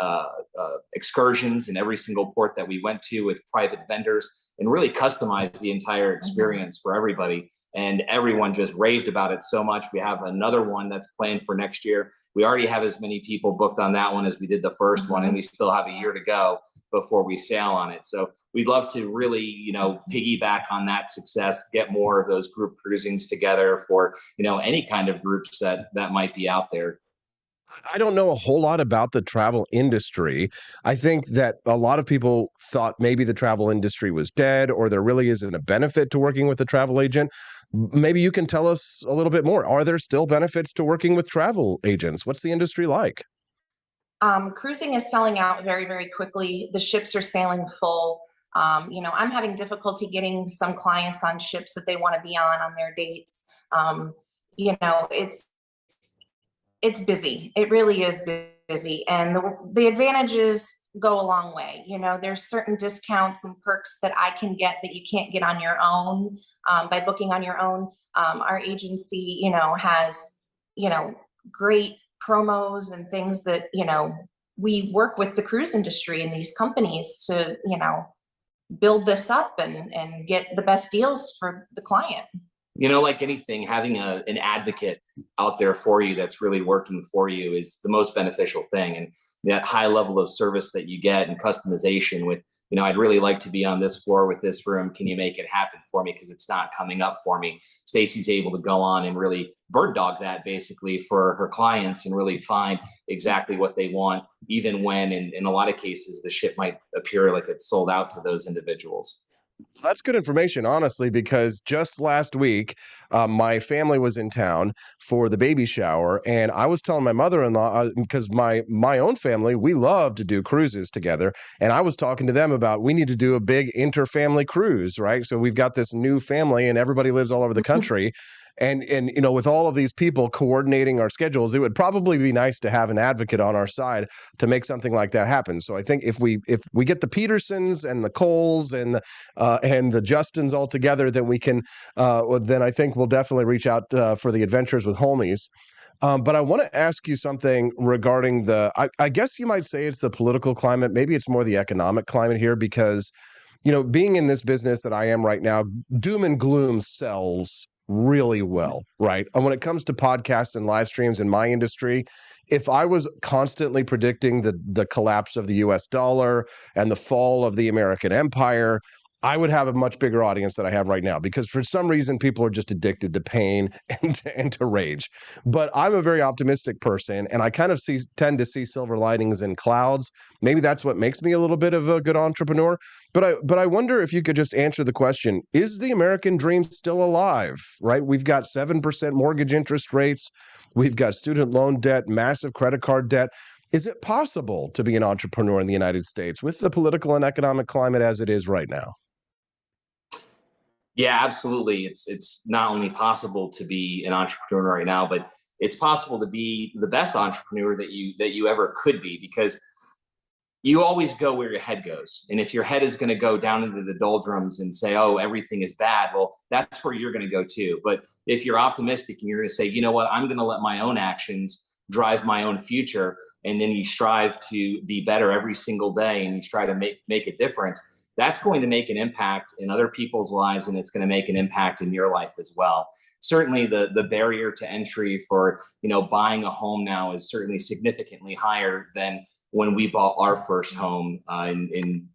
excursions in every single port that we went to with private vendors, and really customized the entire experience for everybody. And everyone just raved about it so much. We have another one that's planned for next year. We already have as many people booked on that one as we did the first one, and we still have a year to go before we sail on it. So we'd love to really, piggyback on that success, get more of those group cruisings together for, any kind of groups that might be out there. I don't know a whole lot about the travel industry. I think that a lot of people thought maybe the travel industry was dead, or there really isn't a benefit to working with a travel agent. Maybe you can tell us a little bit more. Are there still benefits to working with travel agents? What's the industry like? Cruising is selling out very, very quickly. The ships are sailing full. I'm having difficulty getting some clients on ships that they want to be on their dates. It's busy. It really is busy. And the advantages go a long way. There's certain discounts and perks that I can get that you can't get on your own by booking on your own. Our agency, has, great promos and things that, we work with the cruise industry and these companies to, build this up and get the best deals for the client. Like anything, having an advocate out there for you that's really working for you is the most beneficial thing. And that high level of service that you get and customization with, I'd really like to be on this floor with this room. Can you make it happen for me? Because it's not coming up for me. Stacy's able to go on and really bird dog that basically for her clients and really find exactly what they want, even when in a lot of cases, the ship might appear like it's sold out to those individuals. That's good information, honestly, because just last week, my family was in town for the baby shower, and I was telling my mother-in-law, because my own family, we love to do cruises together, and I was talking to them about we need to do a big inter-family cruise, right? So we've got this new family, and everybody lives all over the country. And with all of these people coordinating our schedules, it would probably be nice to have an advocate on our side to make something like that happen. So I think if we get the Petersons and the Coles and the Justins all together, then we can. Then I think we'll definitely reach out for the Adventures with Homies. But I want to ask you something regarding I guess you might say it's the political climate. Maybe it's more the economic climate here, because being in this business that I am right now, doom and gloom sells really well, right? And when it comes to podcasts and live streams in my industry, if I was constantly predicting the collapse of the US dollar and the fall of the American empire, I would have a much bigger audience than I have right now, because for some reason people are just addicted to pain and to rage. But I'm a very optimistic person, and I kind of tend to see silver linings in clouds. Maybe that's what makes me a little bit of a good entrepreneur. But I wonder if you could just answer the question, is the American dream still alive, right? We've got 7% mortgage interest rates. We've got student loan debt, massive credit card debt. Is it possible to be an entrepreneur in the United States with the political and economic climate as it is right now? Yeah, absolutely. It's not only possible to be an entrepreneur right now, but it's possible to be the best entrepreneur that you ever could be, because you always go where your head goes. And if your head is going to go down into the doldrums and say, oh, everything is bad, well, that's where you're going to go too. But if you're optimistic and you're going to say, you know what, I'm going to let my own actions drive my own future, and then you strive to be better every single day and you try to make a difference, that's going to make an impact in other people's lives, and it's going to make an impact in your life as well. Certainly the barrier to entry for, buying a home now is certainly significantly higher than when we bought our first home in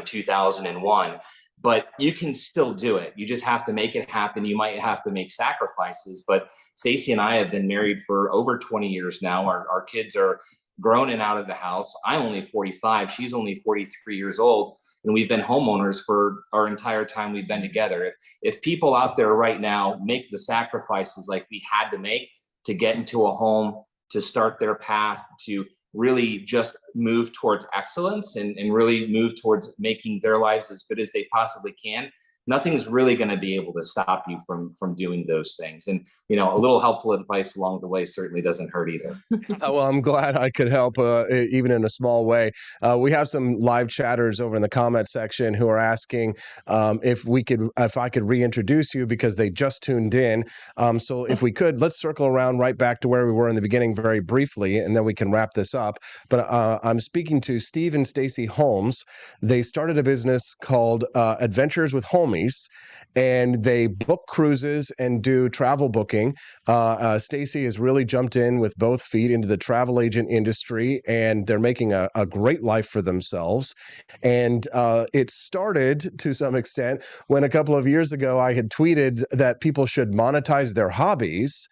2001. but you can still do it. You just have to make it happen. You might have to make sacrifices, but Stacey and I have been married for over 20 years now. Our kids are grown and out of the house. I'm only 45. She's only 43 years old. And we've been homeowners for our entire time we've been together. If people out there right now make the sacrifices like we had to make to get into a home, to start their path, to really just move towards excellence and really move towards making their lives as good as they possibly can, nothing's really going to be able to stop you from doing those things. And, you know, a little helpful advice along the way certainly doesn't hurt either. Well, I'm glad I could help, even in a small way. We have some live chatters over in the comment section who are asking if I could reintroduce you because they just tuned in. So if we could, let's circle around right back to where we were in the beginning very briefly, and then we can wrap this up. But I'm speaking to Steve and Stacey Holmes. They started a business called Adventures with Homies, and they book cruises and do travel booking. Stacey has really jumped in with both feet into the travel agent industry, and they're making a great life for themselves. And it started to some extent when a couple of years ago I had tweeted that people should monetize their hobbies.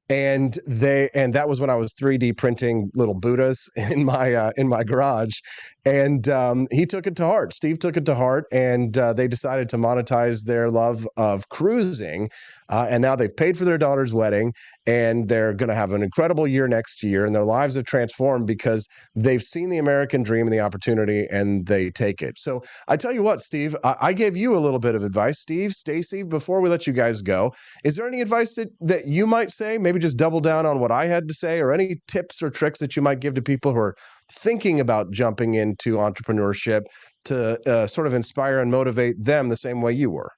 And that was when I was 3D printing little Buddhas in my garage, and he took it to heart. Steve took it to heart, and they decided to monetize their love of cruising. And now they've paid for their daughter's wedding, and they're going to have an incredible year next year. And their lives have transformed because they've seen the American dream and the opportunity, and they take it. So I tell you what, Steve, I gave you a little bit of advice. Steve, Stacey, before we let you guys go, is there any advice that you might say? Maybe just double down on what I had to say, or any tips or tricks that you might give to people who are thinking about jumping into entrepreneurship to sort of inspire and motivate them the same way you were?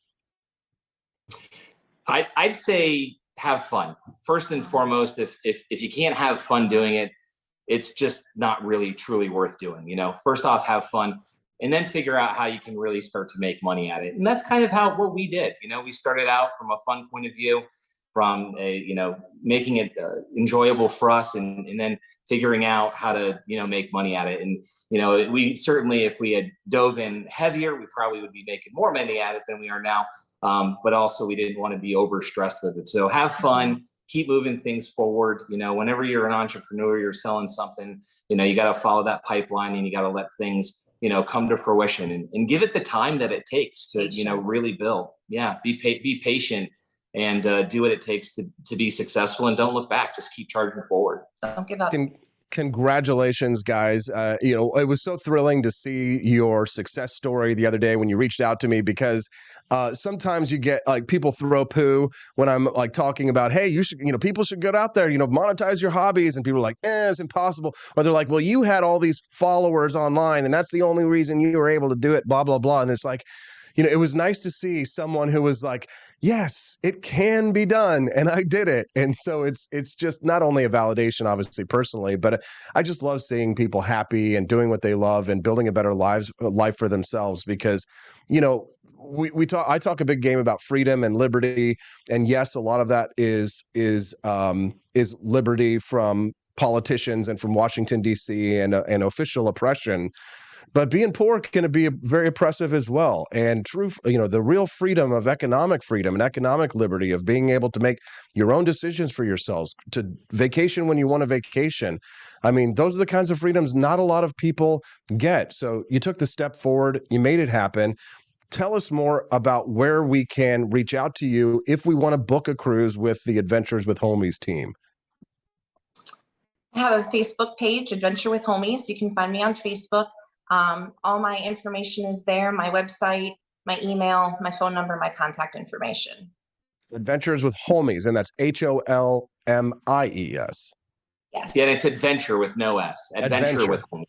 I'd say have fun. First and foremost, if you can't have fun doing it, it's just not really truly worth doing. You know, first off, have fun, and then figure out how you can really start to make money at it. And that's kind of what we did. You know, we started out from a fun point of view, from making it enjoyable for us, and then figuring out how to, make money at it. And, we certainly, if we had dove in heavier, we probably would be making more money at it than we are now. But also we didn't want to be over stressed with it. So have fun, keep moving things forward. Whenever you're an entrepreneur, you're selling something, you got to follow that pipeline, and you got to let things, come to fruition, and give it the time that it takes to, really build. Yeah. Be patient, and do what it takes to be successful, and don't look back. Just keep charging forward. Don't give up. Congratulations, guys. It was so thrilling to see your success story the other day when you reached out to me, because sometimes you get people throw poo when I'm talking about, hey, you should, people should get out there, monetize your hobbies. And people are like, it's impossible. Or they're like, well, you had all these followers online, and that's the only reason you were able to do it, blah, blah, blah. And it's like, it was nice to see someone who was like, yes, it can be done, and I did it. And so it's just not only a validation, obviously, personally, but I just love seeing people happy and doing what they love and building a better life for themselves. Because, I talk a big game about freedom and liberty, and yes, a lot of that is liberty from politicians and from Washington, D.C. and official oppression. But being poor can be very oppressive as well. And the real freedom of economic freedom and economic liberty of being able to make your own decisions for yourselves, to vacation when you want a vacation. I mean, those are the kinds of freedoms not a lot of people get. So you took the step forward, you made it happen. Tell us more about where we can reach out to you if we want to book a cruise with the Adventures with Homies team. I have a Facebook page, Adventure with Homies. You can find me on Facebook. All my information is there, my website, my email, my phone number, my contact information. Adventures with Homies, and that's Holmies. Yes. Yeah, it's adventure with no S. Adventure with Homies.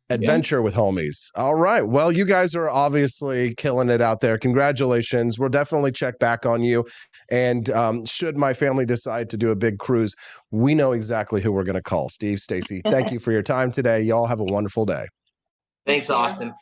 Adventure with Homies. All right. Well, you guys are obviously killing it out there. Congratulations. We'll definitely check back on you. And should my family decide to do a big cruise, we know exactly who we're going to call. Steve, Stacey, thank you for your time today. Y'all have a wonderful day. Thanks, Austin.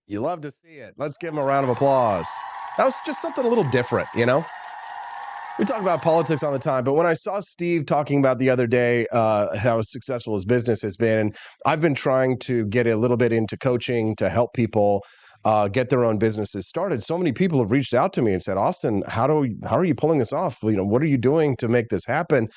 You love to see it. Let's give him a round of applause. That was just something a little different, We talk about politics all the time, but when I saw Steve talking about the other day how successful his business has been, and I've been trying to get a little bit into coaching to help people get their own businesses started. So many people have reached out to me and said, Austin, how are you pulling this off? What are you doing to make this happen?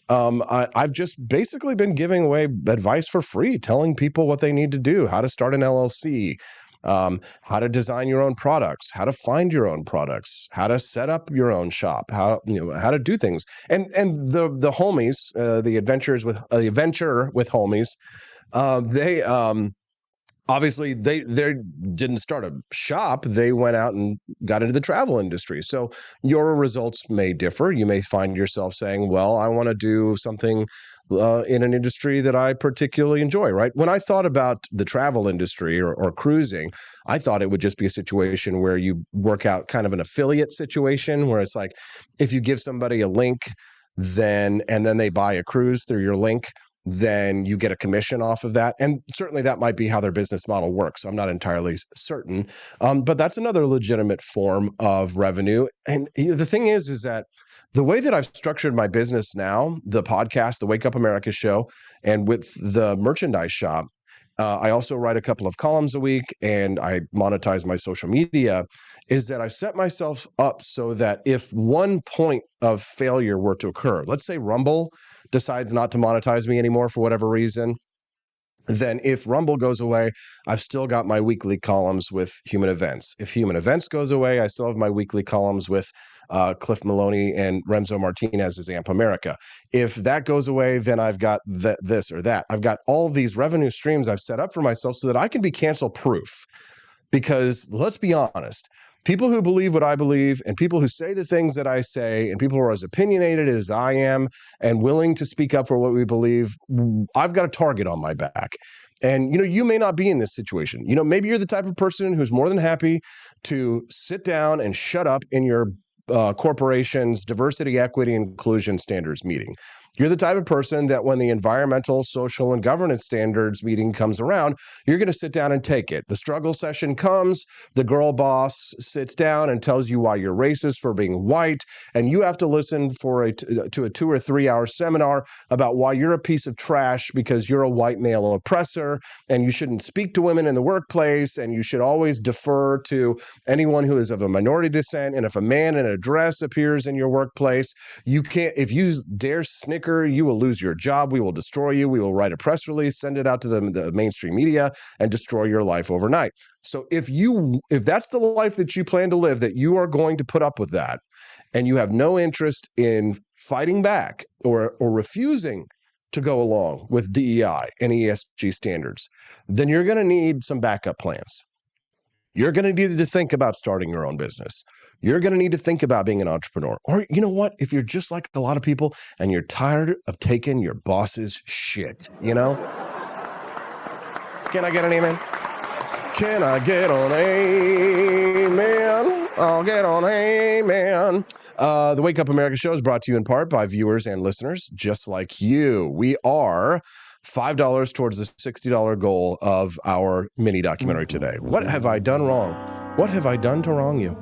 I've just basically been giving away advice for free, telling people what they need to do, how to start an LLC, how to design your own products, how to find your own products, how to set up your own shop, how to do things. And the homies, the adventure with homies, they obviously they didn't start a shop. They went out and got into the travel industry. So your results may differ. You may find yourself saying, well, I want to do something in an industry that I particularly enjoy, right? When I thought about the travel industry or cruising, I thought it would just be a situation where you work out kind of an affiliate situation where it's like, if you give somebody a link, and then they buy a cruise through your link, then you get a commission off of that. And certainly that might be how their business model works. I'm not entirely certain. But that's another legitimate form of revenue. And the thing is that the way that I've structured my business now, the podcast, the Wake Up America show, and with the merchandise shop, I also write a couple of columns a week and I monetize my social media, is that I set myself up so that if one point of failure were to occur, let's say Rumble decides not to monetize me anymore for whatever reason, then if Rumble goes away, I've still got my weekly columns with Human Events. If Human Events goes away, I still have my weekly columns with Cliff Maloney and Remzo Martinez's Amp America. If that goes away, then I've got this or that. I've got all these revenue streams I've set up for myself so that I can be cancel proof. Because let's be honest, people who believe what I believe and people who say the things that I say and people who are as opinionated as I am and willing to speak up for what we believe, I've got a target on my back. And, you may not be in this situation. Maybe you're the type of person who's more than happy to sit down and shut up in your corporation's diversity, equity, and inclusion standards meeting. You're the type of person that when the environmental, social, and governance standards meeting comes around, you're going to sit down and take it. The struggle session comes, the girl boss sits down and tells you why you're racist for being white, and you have to listen to a 2 or 3 hour seminar about why you're a piece of trash because you're a white male oppressor, and you shouldn't speak to women in the workplace, and you should always defer to anyone who is of a minority descent, and if a man in a dress appears in your workplace, you can't, if you dare snicker, you will lose your job. We will destroy you. We will write a press release, send it out to the mainstream media, and destroy your life overnight. So if that's the life that you plan to live, that you are going to put up with that, and you have no interest in fighting back or refusing to go along with DEI and ESG standards, then you're going to need some backup plans. You're going to need to think about starting your own business. You're going to need to think about being an entrepreneur. Or you know what? If you're just like a lot of people and you're tired of taking your boss's shit, Can I get an amen? Can I get an amen? I'll get an amen. The Wake Up America show is brought to you in part by viewers and listeners just like you. We are $5 towards the $60 goal of our mini documentary today. What have I done wrong? What have I done to wrong you?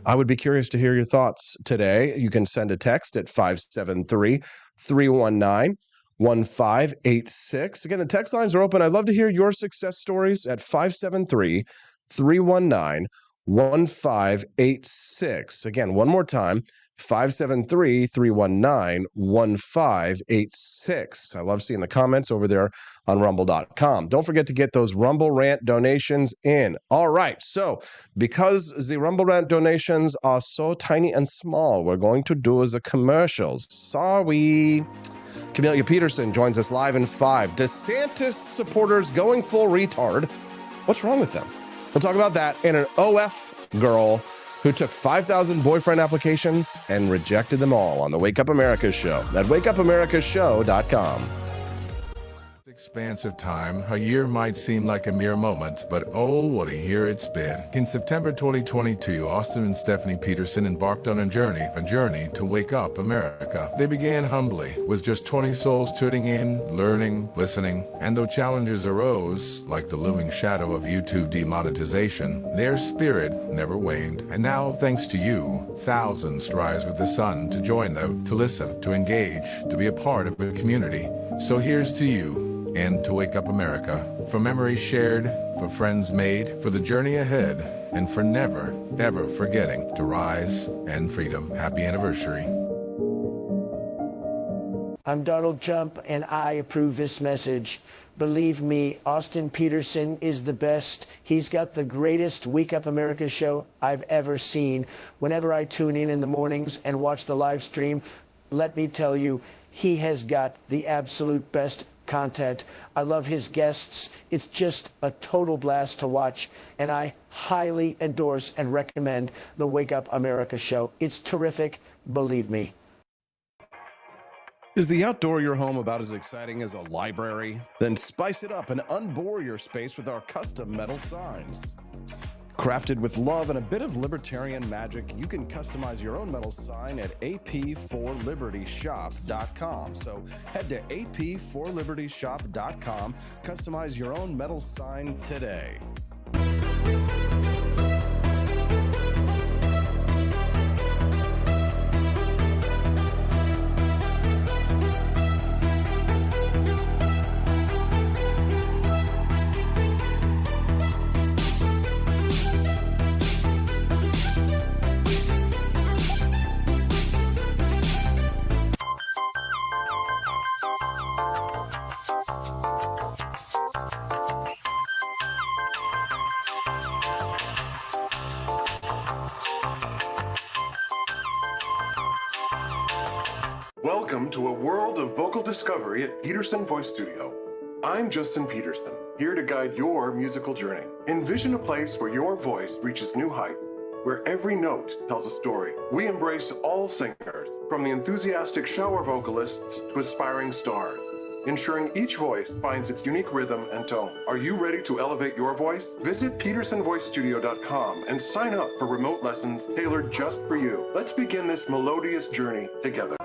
I would be curious to hear your thoughts today. You can send a text at 573-319-1586. Again, the text lines are open. I'd love to hear your success stories at 573-319-1586. Again, one more time, 573-319-1586. I love seeing the comments over there on rumble.com. Don't forget to get those Rumble Rant donations in. All right. So because the Rumble Rant donations are so tiny and small, we're going to do the commercials. Sorry. Camelia Peterson joins us live in 5. DeSantis supporters going full retard. What's wrong with them? We'll talk about that. And an OF girl who took 5,000 boyfriend applications and rejected them all on the Wake Up America show at wakeupAmericaShow.com. Expanse of time, a year might seem like a mere moment, but oh, what a year it's been. In September 2022, Austin and Stephanie Peterson embarked on a journey to wake up America. They began humbly, with just 20 souls tuning in, learning, listening, and though challenges arose, like the looming shadow of YouTube demonetization, their spirit never waned. And now, thanks to you, thousands rise with the sun to join them, to listen, to engage, to be a part of a community. So here's to you. and to wake up America. For memories shared, for friends made, for the journey ahead, and for never, ever forgetting to rise and freedom. Happy anniversary. I'm Donald Trump, and I approve this message. Believe me, Austin Peterson is the best. He's got the greatest Wake Up America show I've ever seen. Whenever I tune in the mornings and watch the live stream, let me tell you, he has got the absolute best content. I love his guests. It's just a total blast to watch, and I highly endorse and recommend the Wake Up America show. It's terrific, believe me. Is the outdoor of your home about as exciting as a library? Then spice it up and unbore your space with our custom metal signs. Crafted with love and a bit of libertarian magic, you can customize your own metal sign at ap4libertyshop.com. So head to ap4libertyshop.com, customize your own metal sign today. Welcome to a world of vocal discovery at Peterson Voice Studio. I'm Justin Peterson, here to guide your musical journey. Envision a place where your voice reaches new heights, where every note tells a story. We embrace all singers, from the enthusiastic shower vocalists to aspiring stars, ensuring each voice finds its unique rhythm and tone. Are you ready to elevate your voice? Visit petersonvoicestudio.com and sign up for remote lessons tailored just for you. Let's begin this melodious journey together.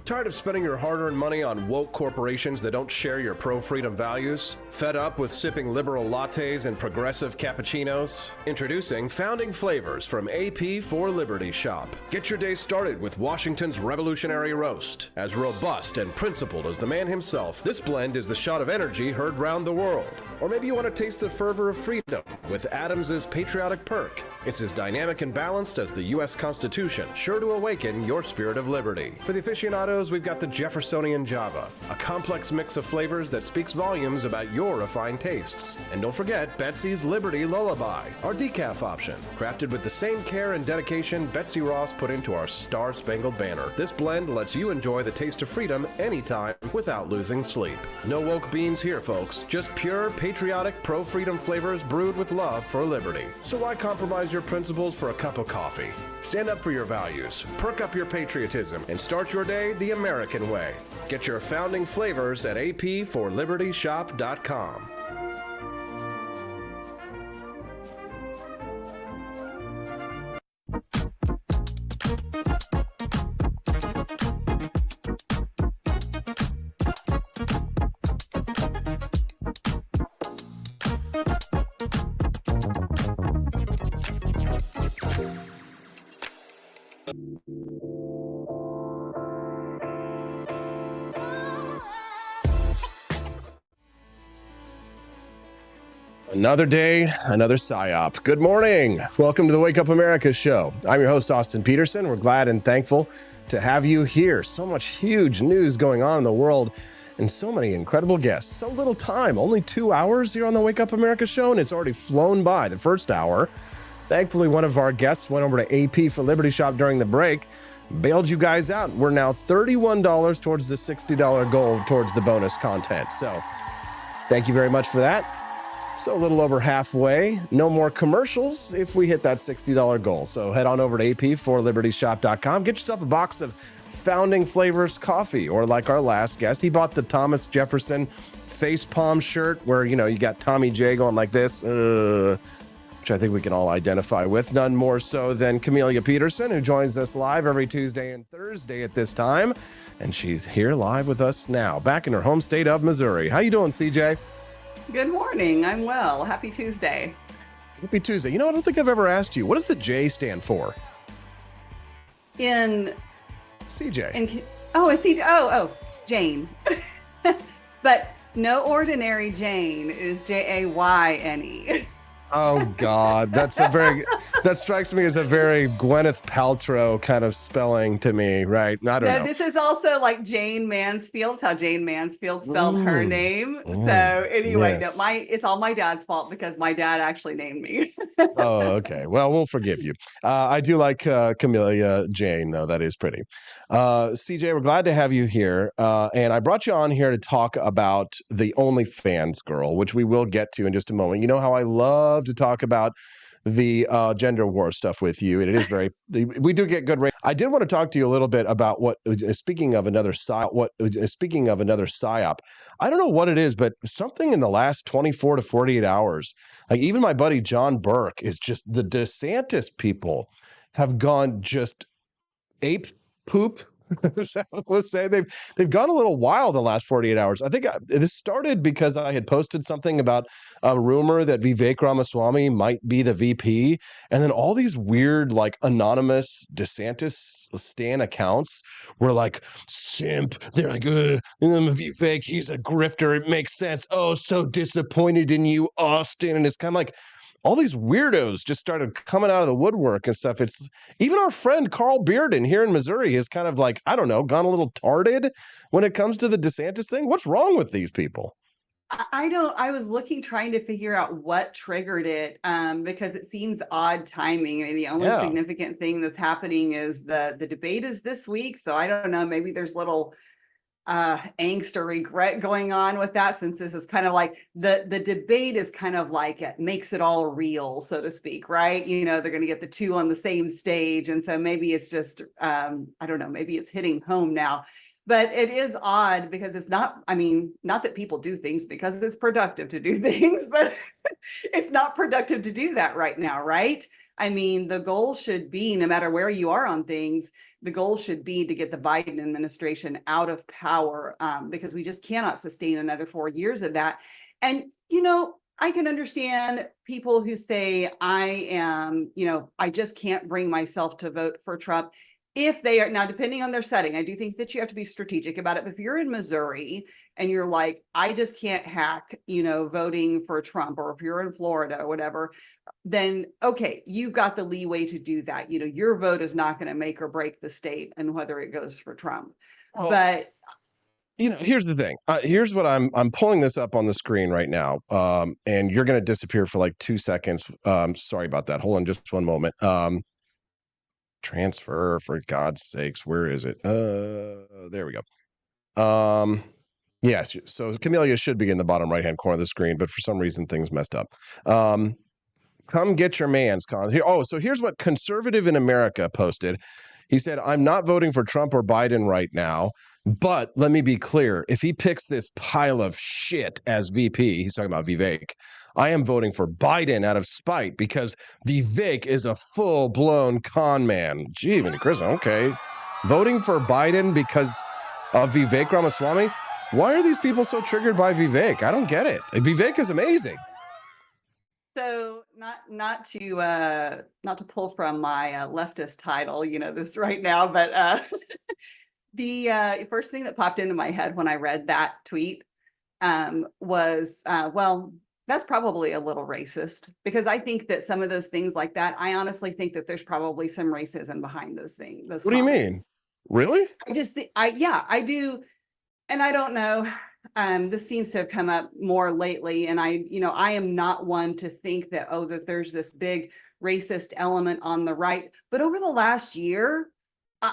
Tired of spending your hard-earned money on woke corporations that don't share your pro-freedom values? Fed up with sipping liberal lattes and progressive cappuccinos? Introducing Founding Flavors from AP for Liberty Shop. Get your day started with Washington's Revolutionary Roast. As robust and principled as the man himself, this blend is the shot of energy heard round the world. Or maybe you want to taste the fervor of freedom with Adams's Patriotic Perk. It's as dynamic and balanced as the U.S. Constitution, sure to awaken your spirit of liberty. For the aficionados, we've got the Jeffersonian Java, a complex mix of flavors that speaks volumes about your refined tastes. And don't forget Betsy's Liberty Lullaby, our decaf option, crafted with the same care and dedication Betsy Ross put into our Star-Spangled Banner. This blend lets you enjoy the taste of freedom anytime without losing sleep. No woke beans here, folks. Just pure, patriotic, pro-freedom flavors brewed with love for liberty. So why compromise your principles for a cup of coffee? Stand up for your values, perk up your patriotism, and start your day the American way. Get your founding flavors at ap4libertyshop.com. Another day, another PSYOP. Good morning. Welcome to the Wake Up America show. I'm your host, Austin Peterson. We're glad and thankful to have you here. So much huge news going on in the world and so many incredible guests. So little time, only 2 hours here on the Wake Up America show, and it's already flown by the first hour. Thankfully, one of our guests went over to AP for Liberty Shop during the break, bailed you guys out. We're now $31 towards the $60 goal towards the bonus content. So thank you very much for that. So a little over halfway. No more commercials if we hit that $60 goal. So head on over to ap4libertyshop.com. Get yourself a box of Founding Flavors coffee, or like our last guest, he bought the Thomas Jefferson face palm shirt where, you know, you got Tommy J going like this, which I think we can all identify with. None more so than Camelia Peterson, who joins us live every Tuesday and Thursday at this time. And she's here live with us now, back in her home state of Missouri. How you doing, CJ? Good morning. I'm well. Happy Tuesday. Happy Tuesday. You know, I don't think I've ever asked you. What does the J stand for? In CJ. in CJ. Oh, Jane. But no ordinary Jane is Jayne. Oh God, that strikes me as a very Gwyneth Paltrow kind of spelling to me, right? I don't know. This is also like Jane Mansfield's how Jane Mansfield spelled her name. So anyway, yes. no, it's all my dad's fault because my dad actually named me. Oh, okay. Well, we'll forgive you. I do like Camellia Jane, though. That is pretty. CJ, we're glad to have you here. And I brought you on here to talk about the OnlyFans girl, which we will get to in just a moment. You know how I love to talk about the gender war stuff with you, and it is very we do get good I did want to talk to you a little bit about speaking of another psyop, I don't know what it is, but something in the last 24 to 48 hours, like even my buddy John Burke is just, the DeSantis people have gone just ape poop. Let's say they've gone a little wild the last 48 hours. I think this started because I had posted something about a rumor that Vivek Ramaswamy might be the VP, and then all these weird like anonymous DeSantis stan accounts were like, simp. They're like, Vivek, he's a grifter. It makes sense. Oh, so disappointed in you, Austin. And it's kind of like all these weirdos just started coming out of the woodwork and stuff. It's even our friend Carl Bearden here in Missouri has kind of like, I don't know, gone a little tarded when it comes to the DeSantis thing. What's wrong with these people? I was trying to figure out what triggered it, because it seems odd timing. I mean, the only significant thing that's happening is the debate is this week. So I don't know, maybe there's little angst or regret going on with that, since this is kind of like the debate is kind of like it makes it all real, so to speak, right? You know, they're going to get the two on the same stage, and so maybe it's just I don't know, maybe it's hitting home now. But it is odd because it's not, I mean, not that people do things because it's productive to do things, but it's not productive to do that right now, right? I mean, the goal should be, no matter where you are on things, the goal should be to get the Biden administration out of power, because we just cannot sustain another 4 years of that. And, you know, I can understand people who say, I just can't bring myself to vote for Trump. If they are now, depending on their setting, I do think that you have to be strategic about it. But if you're in Missouri and you're like, I just can't hack, voting for Trump, or if you're in Florida or whatever, then okay, you've got the leeway to do that. Your vote is not going to make or break the state and whether it goes for Trump. Well, but here's the thing. Here's what I'm pulling this up on the screen right now. And you're going to disappear for like 2 seconds. Sorry about that. Hold on just one moment. Transfer, for God's sakes, where is it? There we go. Yes, so Camellia should be in the bottom right hand corner of the screen, but for some reason things messed up. Come get your man's con here. Oh, so here's what Conservative in America posted. He said, I'm not voting for Trump or Biden right now, but let me be clear. If he picks this pile of shit as VP, he's talking about Vivek, I am voting for Biden out of spite because Vivek is a full-blown con man. Gee, Chris, okay. Voting for Biden because of Vivek Ramaswamy? Why are these people so triggered by Vivek? I don't get it. Vivek is amazing. So not to pull from my leftist title, this right now, but the first thing that popped into my head when I read that tweet was, well, that's probably a little racist, because I think that some of those things like that, I honestly think that there's probably some racism behind those things. Those what do you mean? Really? I just think, I do. And I don't know. This seems to have come up more lately. And I am not one to think that, that there's this big racist element on the right. But over the last year,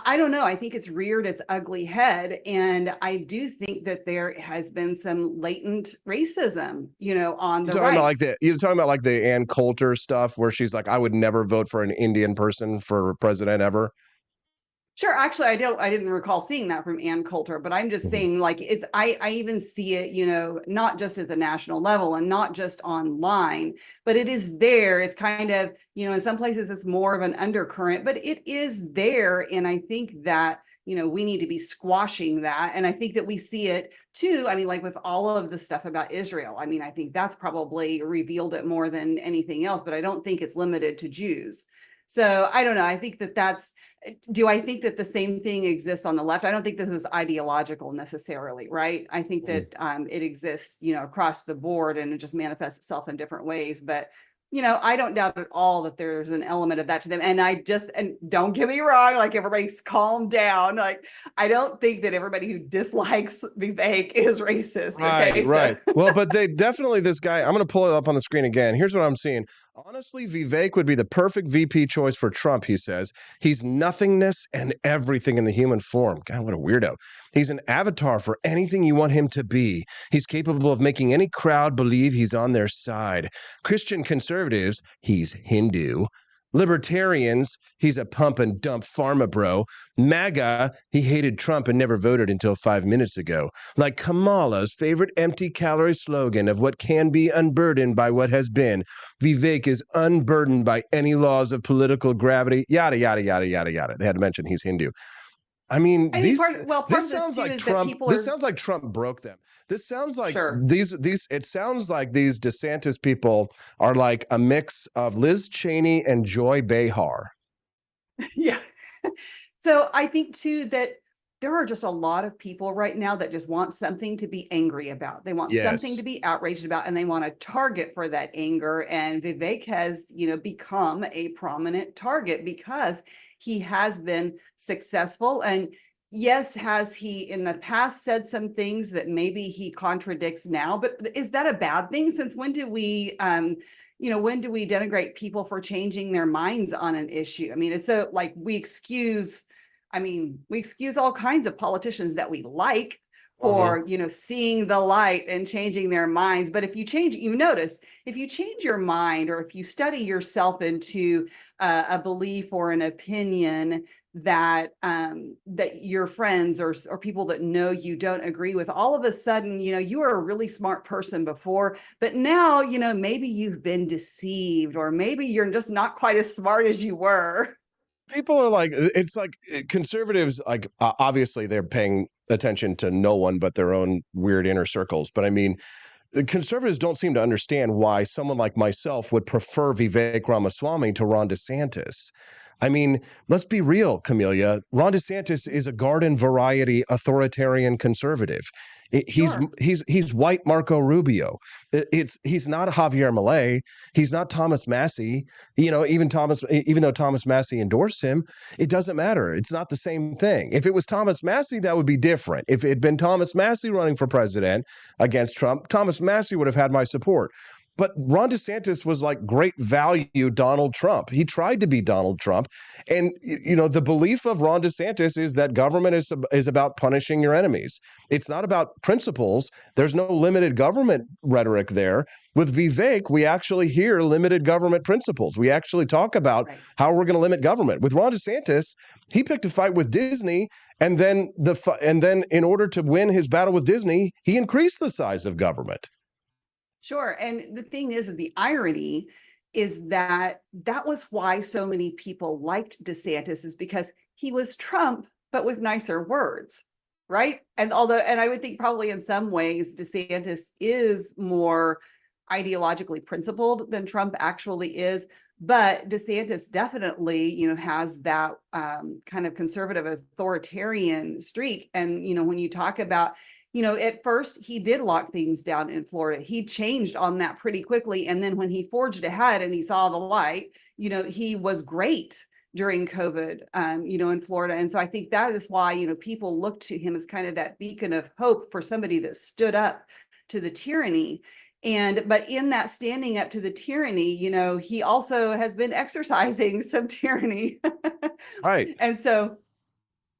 I don't know. I think it's reared its ugly head. And I do think that there has been some latent racism, on the right. You're talking about like the Ann Coulter stuff where she's like, I would never vote for an Indian person for president ever. Sure. Actually, I didn't recall seeing that from Ann Coulter, but I'm just saying, like, I even see it, not just at the national level and not just online, but it is there. It's kind of, in some places it's more of an undercurrent, but it is there. And I think that, we need to be squashing that. And I think that we see it too. I mean, like with all of the stuff about Israel, I mean, I think that's probably revealed it more than anything else, but I don't think it's limited to Jews. So I don't know. I think do I think that the same thing exists on the left? I don't think this is ideological necessarily, right? I think that it exists, across the board, and it just manifests itself in different ways. But, I don't doubt at all that there's an element of that to them. And and don't get me wrong, like everybody's calm down. Like, I don't think that everybody who dislikes Vivek is racist. Okay. Right. Well, but this guy, I'm going to pull it up on the screen again. Here's what I'm seeing. Honestly, Vivek would be the perfect VP choice for Trump, he says. He's nothingness and everything in the human form. God, what a weirdo. He's an avatar for anything you want him to be. He's capable of making any crowd believe he's on their side. Christian conservatives, he's Hindu. Libertarians, he's a pump and dump pharma bro. MAGA, he hated Trump and never voted until 5 minutes ago. Like Kamala's favorite empty calorie slogan of what can be unburdened by what has been. Vivek is unburdened by any laws of political gravity, yada, yada, yada, yada, yada. They had to mention he's Hindu. I mean, this sounds like Trump. This sounds like Trump broke them. This sounds like it sounds like these DeSantis people are like a mix of Liz Cheney and Joy Behar. Yeah. So I think too that there are just a lot of people right now that just want something to be angry about. They want something to be outraged about, and they want a target for that anger. And Vivek has, become a prominent target because he has been successful. And yes, has he in the past said some things that maybe he contradicts now, but is that a bad thing? Since when do we, when do we denigrate people for changing their minds on an issue? I mean, it's we excuse all kinds of politicians that we like for, seeing the light and changing their minds. But if you change your mind, or if you study yourself into a belief or an opinion that that your friends or people that know you don't agree with, all of a sudden, you were a really smart person before, but now, maybe you've been deceived, or maybe you're just not quite as smart as you were. People are like, it's like conservatives, like obviously they're paying attention to no one but their own weird inner circles. But I mean, the conservatives don't seem to understand why someone like myself would prefer Vivek Ramaswamy to Ron DeSantis. I mean, let's be real, Camelia. Ron DeSantis is a garden variety authoritarian conservative. He's white Marco Rubio. He's not Javier Milei. He's not Thomas Massey. Even though Thomas Massey endorsed him, it doesn't matter. It's not the same thing. If it was Thomas Massey, that would be different. If it had been Thomas Massey running for president against Trump, Thomas Massey would have had my support. But Ron DeSantis was like great value Donald Trump. He tried to be Donald Trump. And, the belief of Ron DeSantis is that government is about punishing your enemies. It's not about principles. There's no limited government rhetoric there. With Vivek, we actually hear limited government principles. We actually talk about how we're going to limit government. With Ron DeSantis, he picked a fight with Disney, and then in order to win his battle with Disney, he increased the size of government. Sure. And the thing is the irony is that was why so many people liked DeSantis, is because he was Trump, but with nicer words, right? And I would think probably in some ways DeSantis is more ideologically principled than Trump actually is. But DeSantis definitely, has that kind of conservative authoritarian streak. And, when you talk about, at first he did lock things down in Florida. He changed on that pretty quickly. And then when he forged ahead and he saw the light, he was great during COVID, in Florida. And so I think that is why, people look to him as kind of that beacon of hope for somebody that stood up to the tyranny. But in that standing up to the tyranny, he also has been exercising some tyranny. Right. And so,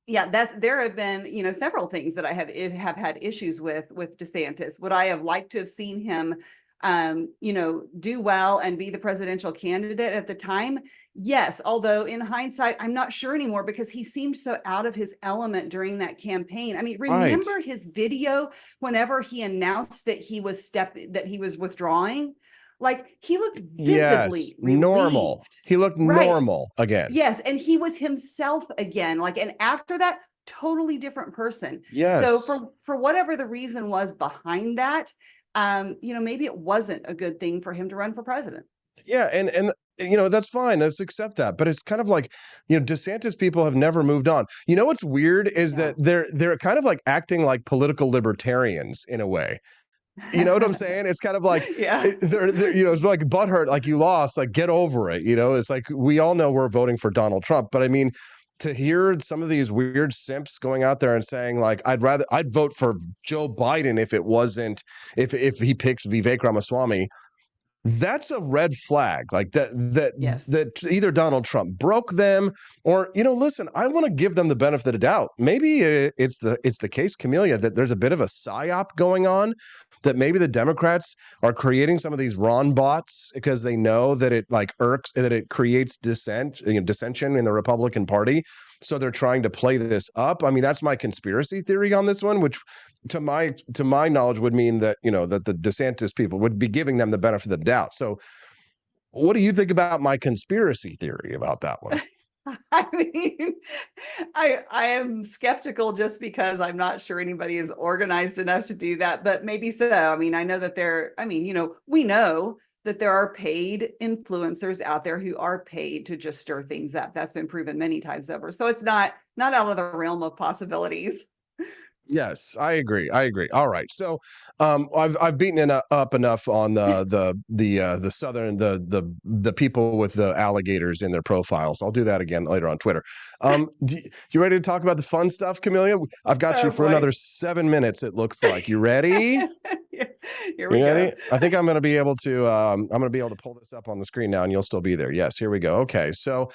yeah, there have been, several things that I have had issues with DeSantis. Would I have liked to have seen him do well and be the presidential candidate at the time? Yes, although in hindsight, I'm not sure anymore because he seemed so out of his element during that campaign. I mean, remember his video whenever he announced that he was withdrawing? Like, he looked visibly normal. relieved. He looked normal again. Yes, and he was himself again. Like, and after that, totally different person. Yes. So for whatever the reason was behind that, maybe it wasn't a good thing for him to run for president. Yeah, and that's fine. Let's accept that. But it's kind of like, DeSantis people have never moved on. You know what's weird is that they're kind of like acting like political libertarians in a way. You know what I'm saying? It's kind of like, they're it's like butthurt, like you lost, like get over it. It's like we all know we're voting for Donald Trump, but I mean, to hear some of these weird simps going out there and saying like, I'd vote for Joe Biden if he picks Vivek Ramaswamy. That's a red flag. Like that either Donald Trump broke them or, listen, I want to give them the benefit of the doubt. Maybe it's the case, Camelia, that there's a bit of a psyop going on, that maybe the Democrats are creating some of these Ron bots because they know that it that it creates dissension in the Republican Party. So they're trying to play this up. I mean, that's my conspiracy theory on this one, which to my knowledge would mean that, that the DeSantis people would be giving them the benefit of the doubt. So what do you think about my conspiracy theory about that one? I mean, I am skeptical just because I'm not sure anybody is organized enough to do that, but maybe so. I mean, I know that we know that there are paid influencers out there who are paid to just stir things up. That's been proven many times over. So it's not out of the realm of possibilities. Yes, I agree. All right. So I've beaten it up enough on the southern the people with the alligators in their profiles. I'll do that again later on Twitter. You ready to talk about the fun stuff, Camelia? I've got you for another 7 minutes, it looks like. You ready? Here we go. I think I'm going to be able to pull this up on the screen now and you'll still be there. Yes, here we go. Okay. So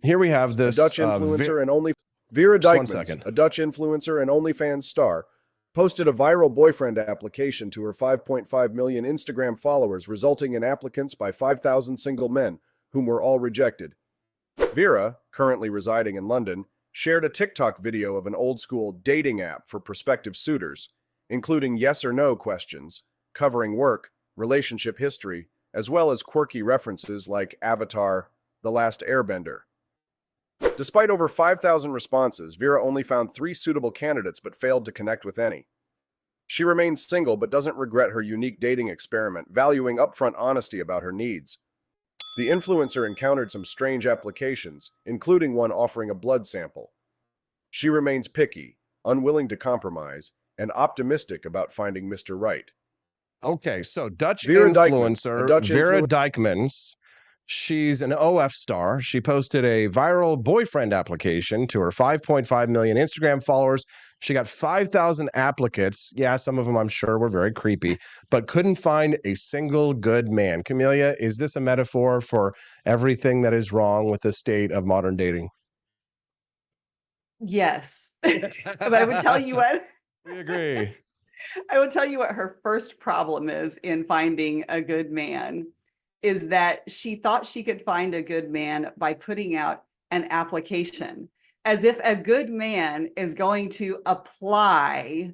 here we have this Dutch influencer and only Vera Dijkmans, a Dutch influencer and OnlyFans star, posted a viral boyfriend application to her 5.5 million Instagram followers, resulting in applicants by 5,000 single men, whom were all rejected. Vera, currently residing in London, shared a TikTok video of an old-school dating app for prospective suitors, including yes or no questions, covering work, relationship history, as well as quirky references like Avatar, The Last Airbender. Despite over 5,000 responses, Vera only found 3 suitable candidates but failed to connect with any. She remains single but doesn't regret her unique dating experiment, valuing upfront honesty about her needs. The influencer encountered some strange applications, including one offering a blood sample. She remains picky, unwilling to compromise, and optimistic about finding Mr. Right. Okay, so Dutch influencer Vera Dijkmans. She's an OF star. She posted a viral boyfriend application to her 5.5 million Instagram followers. She got 5,000 applicants. Yeah, some of them I'm sure were very creepy, but couldn't find a single good man. Camelia, is this a metaphor for everything that is wrong with the state of modern dating? Yes. But I would tell you what. We agree. I would tell you what her first problem is in finding a good man. Is that she thought she could find a good man by putting out an application, as if a good man is going to apply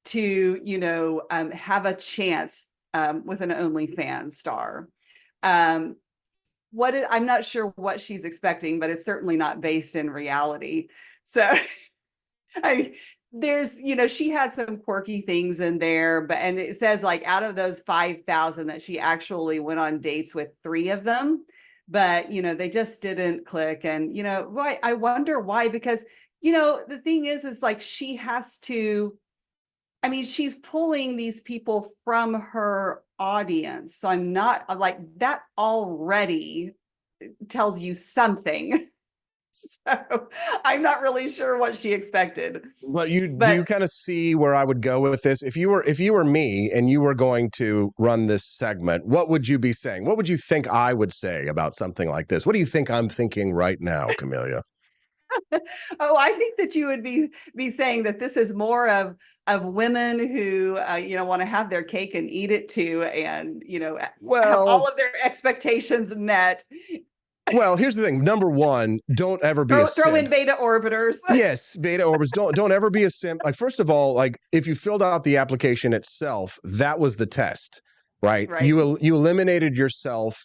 to, have a chance with an OnlyFans star. I'm not sure what she's expecting, but it's certainly not based in reality. So she had some quirky things in there, and it says like out of those 5,000 that she actually went on dates with 3 of them, but they just didn't click. And why? I wonder why, because the thing is like she has to. I mean, she's pulling these people from her audience, so I'm not like that already tells you something. So I'm not really sure what she expected. But do you kind of see where I would go with this? If you were me and you were going to run this segment, what would you be saying? What would you think I would say about something like this? What do you think I'm thinking right now, Camelia? Oh, I think that you would be saying that this is more of women who want to have their cake and eat it too, and have all of their expectations met. Well, here's the thing. Number one, don't ever be throw in beta orbiters. Yes, beta orbiters. Don't ever be a simp. Like, first of all, like if you filled out the application itself, that was the test, right? You eliminated yourself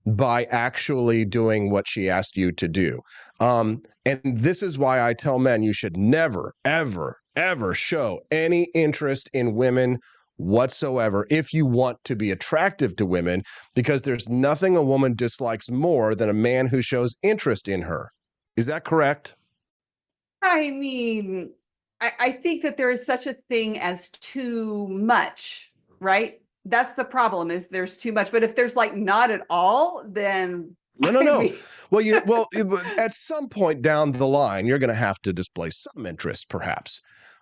by actually doing what she asked you to do. And this is why I tell men you should never, ever, ever show any interest in women whatsoever if you want to be attractive to women, because there's nothing a woman dislikes more than a man who shows interest in her. Is that correct? I mean, I think that there is such a thing as too much, right? That's the problem, is there's too much. But if there's like not at all, then no. Well, at some point down the line, you're going to have to display some interest, perhaps.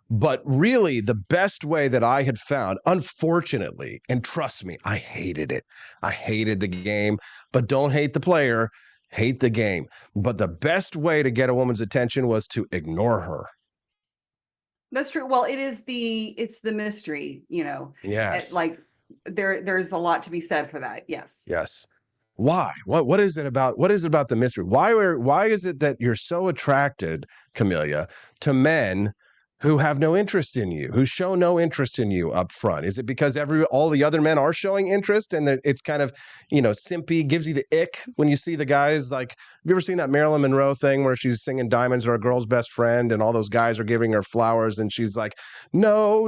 But really, the best way that I had found, unfortunately, and trust me, I hated it. I hated the game, but don't hate the player, hate the game. But the best way to get a woman's attention was to ignore her. That's true. Well, it's the mystery, Yes. Like there's a lot to be said for that. Yes. Yes. Why? What is it about the mystery? Why is it that you're so attracted, Camellia, to men who have no interest in you, who show no interest in you up front? Is it because all the other men are showing interest and that it's kind of, simpy, gives you the ick when you see the guys? Like, have you ever seen that Marilyn Monroe thing where she's singing Diamonds Are a Girl's Best Friend and all those guys are giving her flowers and she's like, no,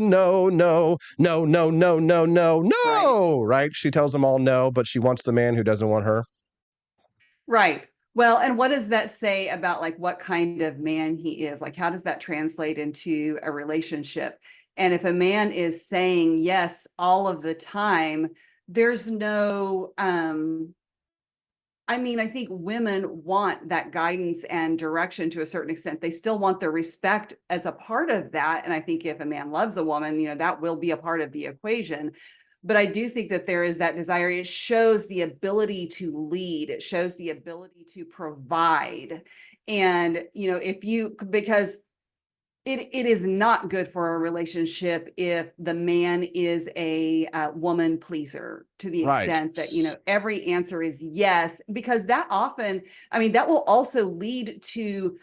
right? She tells them all no, but she wants the man who doesn't want her. Right. Well, and what does that say about like what kind of man he is? Like, how does that translate into a relationship? And if a man is saying yes all of the time, there's no, I think women want that guidance and direction to a certain extent. They still want the respect as a part of that. And I think if a man loves a woman, that will be a part of the equation. But I do think that there is that desire. It shows the ability to lead. It shows the ability to provide. And, because it is not good for a relationship if the man is a woman pleaser to the extent that, every answer is yes, because that often, that will also lead to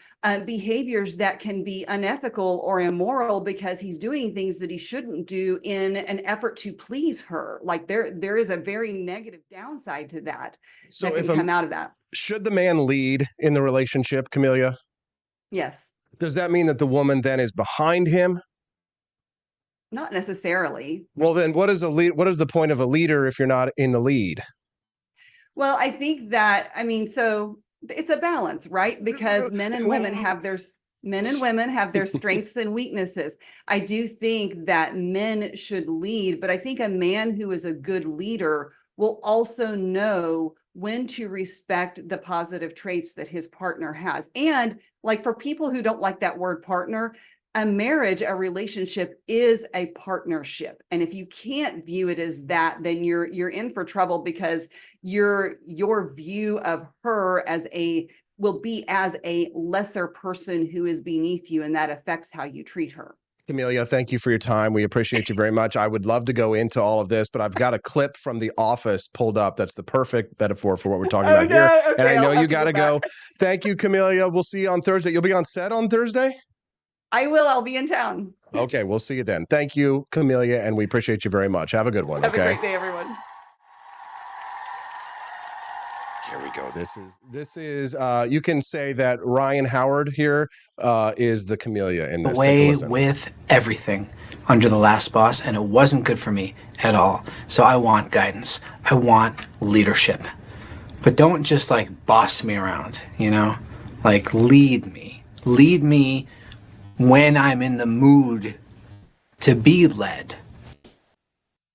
behaviors that can be unethical or immoral because he's doing things that he shouldn't do in an effort to please her. Like there is a very negative downside to that. So that can come out of that. Should the man lead in the relationship, Camellia? Yes. Does that mean that the woman then is behind him? Not necessarily. Well, then what is the point of a leader if you're not in the lead? Well, I think that, so it's a balance, right? Because men and women have their strengths and weaknesses. I do think that men should lead, but I think a man who is a good leader will also know when to respect the positive traits that his partner has. And like for people who don't like that word partner, a marriage, a relationship is a partnership. And if you can't view it as that, then you're in for trouble, because your view of her will be as a lesser person who is beneath you, and that affects how you treat her. Camellia, thank you for your time. We appreciate you very much. I would love to go into all of this, but I've got a clip from The Office pulled up. That's the perfect metaphor for what we're talking about here. Okay, and I know you got to go. Thank you, Camellia. We'll see you on Thursday. You'll be on set on Thursday? I will. I'll be in town. Okay, we'll see you then. Thank you, Camellia, and we appreciate you very much. Have a good one. Have a great day, everyone. Here we go. This is you can say that Ryan Howard here is the Camellia in this. Away with everything under the last boss, and it wasn't good for me at all. So I want guidance. I want leadership. But don't just like boss me around, Like lead me. Lead me when I'm in the mood to be led.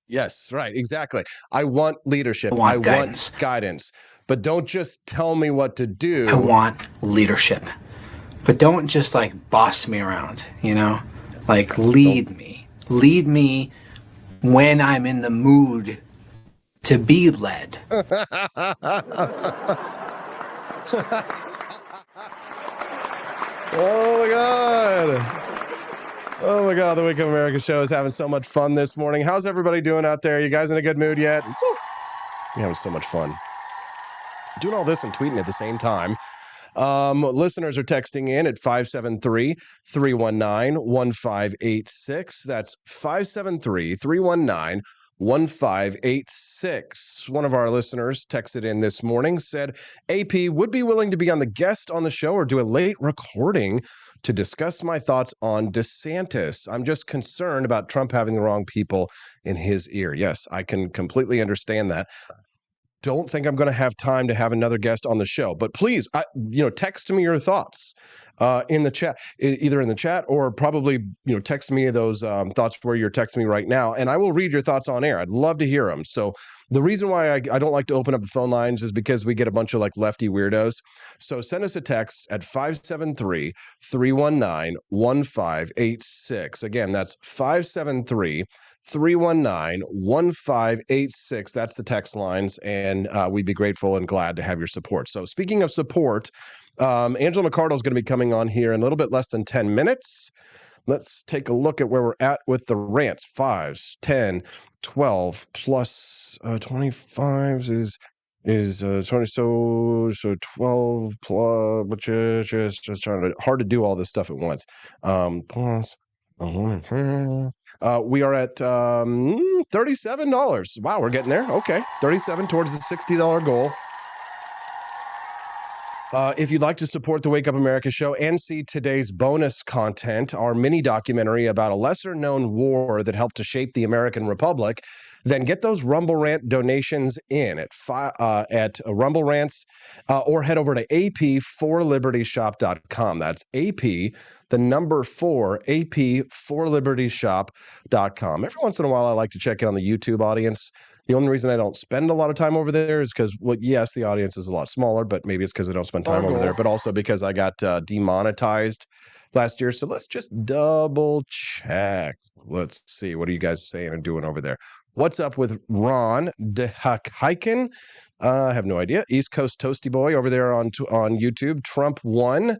Yes, right, exactly. I want leadership. I want guidance. But don't just tell me what to do. I want leadership. But don't just like boss me around, Yes, like lead me. Lead me when I'm in the mood to be led. Oh my God. Oh my God, the Wake Up America show is having so much fun this morning. How's everybody doing out there? You guys in a good mood yet? Woo! We're having so much fun. Doing all this and tweeting at the same time. Listeners are texting in at 573-319-1586. That's 573-319-1586. One of our listeners texted in this morning, said, AP would be willing to be on the guest on the show or do a late recording to discuss my thoughts on DeSantis. I'm just concerned about Trump having the wrong people in his ear. Yes, I can completely understand that. Don't think I'm going to have time to have another guest on the show, but please, text me your thoughts in the chat, either in the chat or probably, text me those thoughts where you're texting me right now, and I will read your thoughts on air. I'd love to hear them. So the reason why I don't like to open up the phone lines is because we get a bunch of like lefty weirdos. So send us a text at 573-319-1586. Again, that's 573-319-1586. That's the text lines, and we'd be grateful and glad to have your support. So speaking of support, Angela McArdle is going to be coming on here in a little bit less than 10 minutes. Let's take a look at where we're at with the rants. 5s, 10, 12 plus 25s is 20, so 12 plus, but just trying to, hard to do all this stuff at once. Plus we are at $37. Wow, we're getting there. Okay, 37 towards the $60 goal. If you'd like to support the Wake Up America show and see today's bonus content, our mini documentary about a lesser-known war that helped to shape the American Republic, then get those Rumble Rant donations in at Rumble Rants, or head over to ap4libertyshop.com. That's AP, the number 4, ap4libertyshop.com. Every once in a while, I like to check in on the YouTube audience. The only reason I don't spend a lot of time over there is because, well, yes, the audience is a lot smaller, but maybe it's because I don't spend time over there, but also because I got demonetized last year. So let's just double check. Let's see. What are you guys saying and doing over there? What's up with Ron DeHakiken? I have no idea. East Coast Toasty Boy over there on YouTube. Trump won.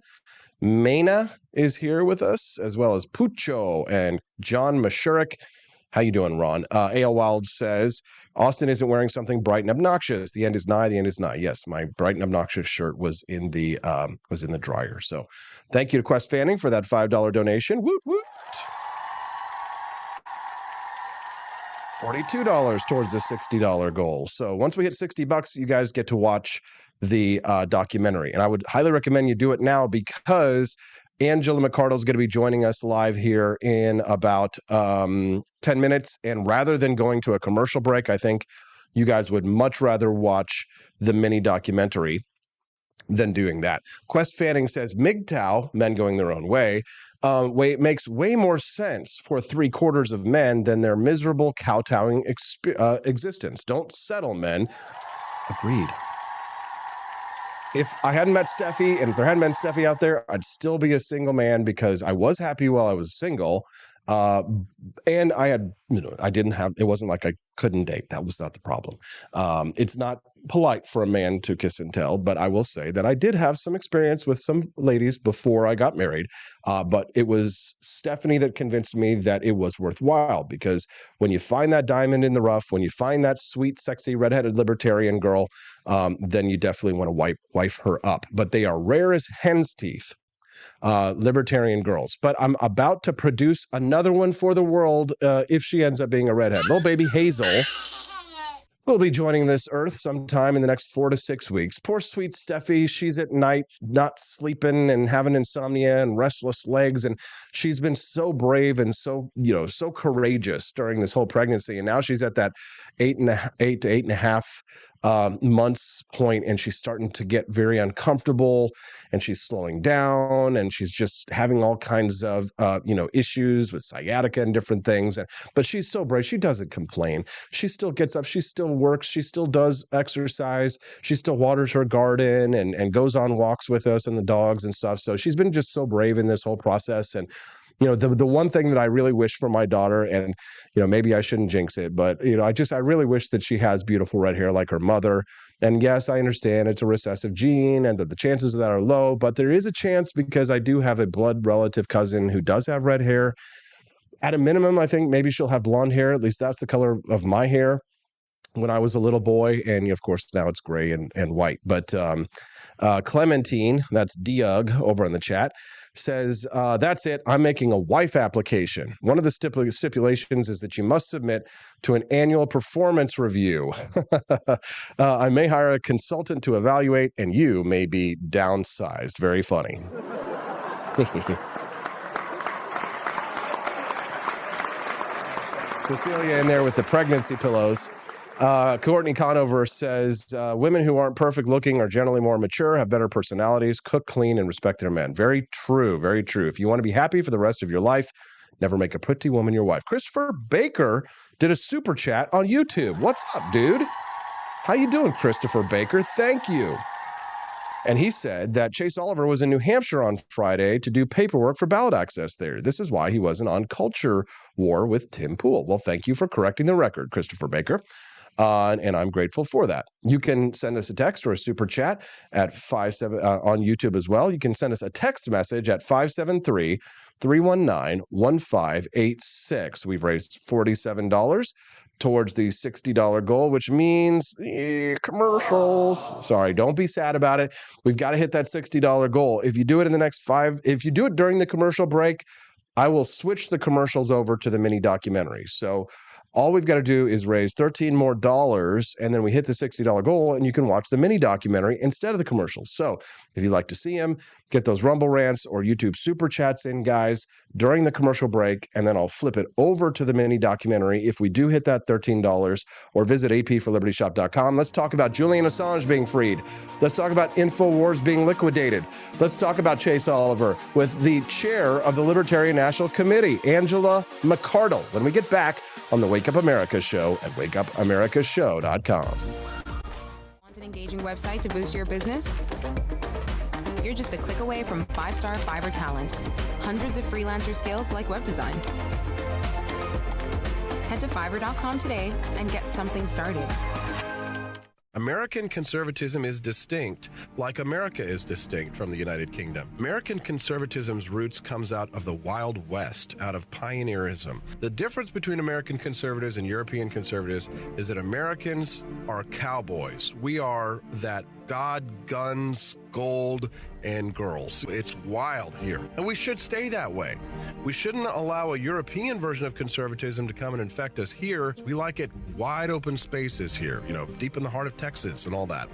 Mena is here with us, as well as Pucho and John Mashurik. How you doing, Ron? A.L. Wild says, Austin isn't wearing something bright and obnoxious. The end is nigh. The end is nigh. Yes, my bright and obnoxious shirt was in the dryer. So thank you to Quest Fanning for that $5 donation. Woot, woot. $42 towards the $60 goal. So once we hit $60, you guys get to watch the documentary. And I would highly recommend you do it now because Angela McArdle is going to be joining us live here in about 10 minutes. And rather than going to a commercial break, I think you guys would much rather watch the mini documentary than doing that. Quest Fanning says MGTOW, men going their own way, makes way more sense for 3/4 of men than their miserable kowtowing existence. Don't settle, men. Agreed. If I hadn't met Steffi, and if there hadn't been Steffi out there, I'd still be a single man because I was happy while I was single. And I had, it wasn't like I couldn't date. That was not the problem. It's not polite for a man to kiss and tell, but I will say that I did have some experience with some ladies before I got married. But it was Stephanie that convinced me that it was worthwhile, because when you find that diamond in the rough, when you find that sweet, sexy, redheaded libertarian girl, then you definitely want to wife her up. But they are rare as hen's teeth. Libertarian girls, but I'm about to produce another one for the world if she ends up being a redhead. Little baby Hazel will be joining this earth sometime in the next 4 to 6 weeks. Poor sweet Steffi, she's at night not sleeping and having insomnia and restless legs, and she's been so brave and so courageous during this whole pregnancy, and now she's at that 8 to 8.5 months point, and she's starting to get very uncomfortable, and she's slowing down, and she's just having all kinds of issues with sciatica and different things. But she's so brave. She doesn't complain. She still gets up. She still works. She still does exercise. She still waters her garden and goes on walks with us and the dogs and stuff. So she's been just so brave in this whole process. And the one thing that I really wish for my daughter, and maybe I shouldn't jinx it, but I really wish that she has beautiful red hair like her mother. And yes, I understand it's a recessive gene and that the chances of that are low, but there is a chance because I do have a blood relative cousin who does have red hair. At a minimum, I think maybe she'll have blonde hair. At least that's the color of my hair when I was a little boy. And of course, now it's gray and white. But Clementine, that's Doug over in the chat, says, that's it. I'm making a wife application. One of the stipulations is that you must submit to an annual performance review. I may hire a consultant to evaluate, and you may be downsized. Very funny. Cecilia in there with the pregnancy pillows. Courtney Conover says, women who aren't perfect looking are generally more mature, have better personalities, cook clean, and respect their men. Very true, very true. If you want to be happy for the rest of your life, never make a pretty woman your wife. Christopher Baker did a super chat on YouTube. What's up, dude? How you doing, Christopher Baker? Thank you. And he said that Chase Oliver was in New Hampshire on Friday to do paperwork for ballot access there. This is why he wasn't on Culture War with Tim Pool. Well, thank you for correcting the record, Christopher Baker. And I'm grateful for that. You can send us a text or a super chat at on YouTube as well. You can send us a text message at 573-319-1586. We've raised $47 towards the $60 goal, which means commercials. Sorry, don't be sad about it. We've got to hit that $60 goal. If you do it in the next if you do it during the commercial break, I will switch the commercials over to the mini documentary. So all we've got to do is raise $13 more, and then we hit the $60 goal, and you can watch the mini documentary instead of the commercials. So if you'd like to see them, get those Rumble rants or YouTube super chats in, guys, during the commercial break, and then I'll flip it over to the mini documentary if we do hit that $13, or visit apforlibertyshop.com. Let's talk about Julian Assange being freed. Let's talk about Infowars being liquidated. Let's talk about Chase Oliver with the chair of the Libertarian National Committee, Angela McArdle, when we get back on the Wake Up America show at wakeupamericashow.com. Want an engaging website to boost your business? You're just a click away from 5-star Fiverr talent. Hundreds of freelancer skills like web design. Head to Fiverr.com today and get something started. American conservatism is distinct, like America is distinct from the United Kingdom. American conservatism's roots comes out of the Wild West, out of pioneerism. The difference between American conservatives and European conservatives is that Americans are cowboys. We are that God, guns, gold, and girls. It's wild here, and we should stay that way. We shouldn't allow a European version of conservatism to come and infect us here. We like it wide open spaces here, deep in the heart of Texas and all that.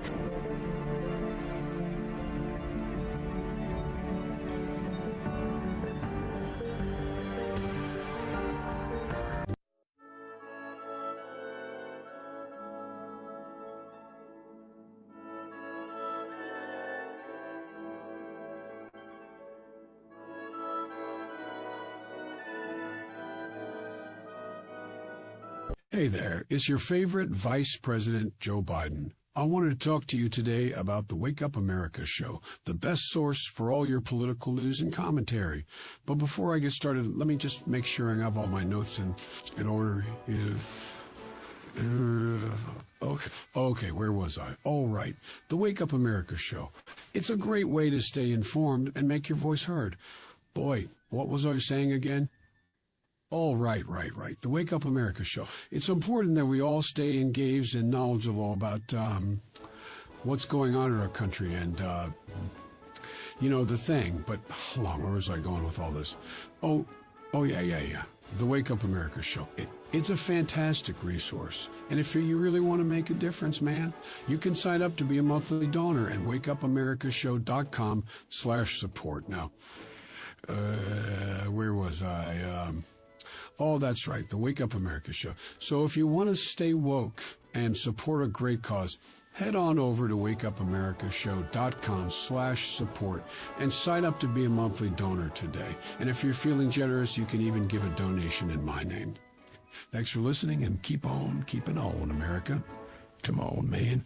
Hey there, it's your favorite Vice President Joe Biden. I wanted to talk to you today about the Wake Up America show, the best source for all your political news and commentary. But before I get started, let me just make sure I have all my notes in order. Okay, where was I? All right, the Wake Up America show. It's a great way to stay informed and make your voice heard. Boy, what was I saying again? Oh, right. The Wake Up America show. It's important that we all stay engaged and knowledgeable about what's going on in our country and, the thing. But hold on, where was I going with all this? Oh, yeah. The Wake Up America show. It's a fantastic resource. And if you really want to make a difference, man, you can sign up to be a monthly donor at wakeupamericashow.com/support. Now, where was I? Oh, that's right, the Wake Up America show. So if you want to stay woke and support a great cause, head on over to wakeupamericashow.com/support and sign up to be a monthly donor today. And if you're feeling generous, you can even give a donation in my name. Thanks for listening, and keep on keeping on, America. Come on, man.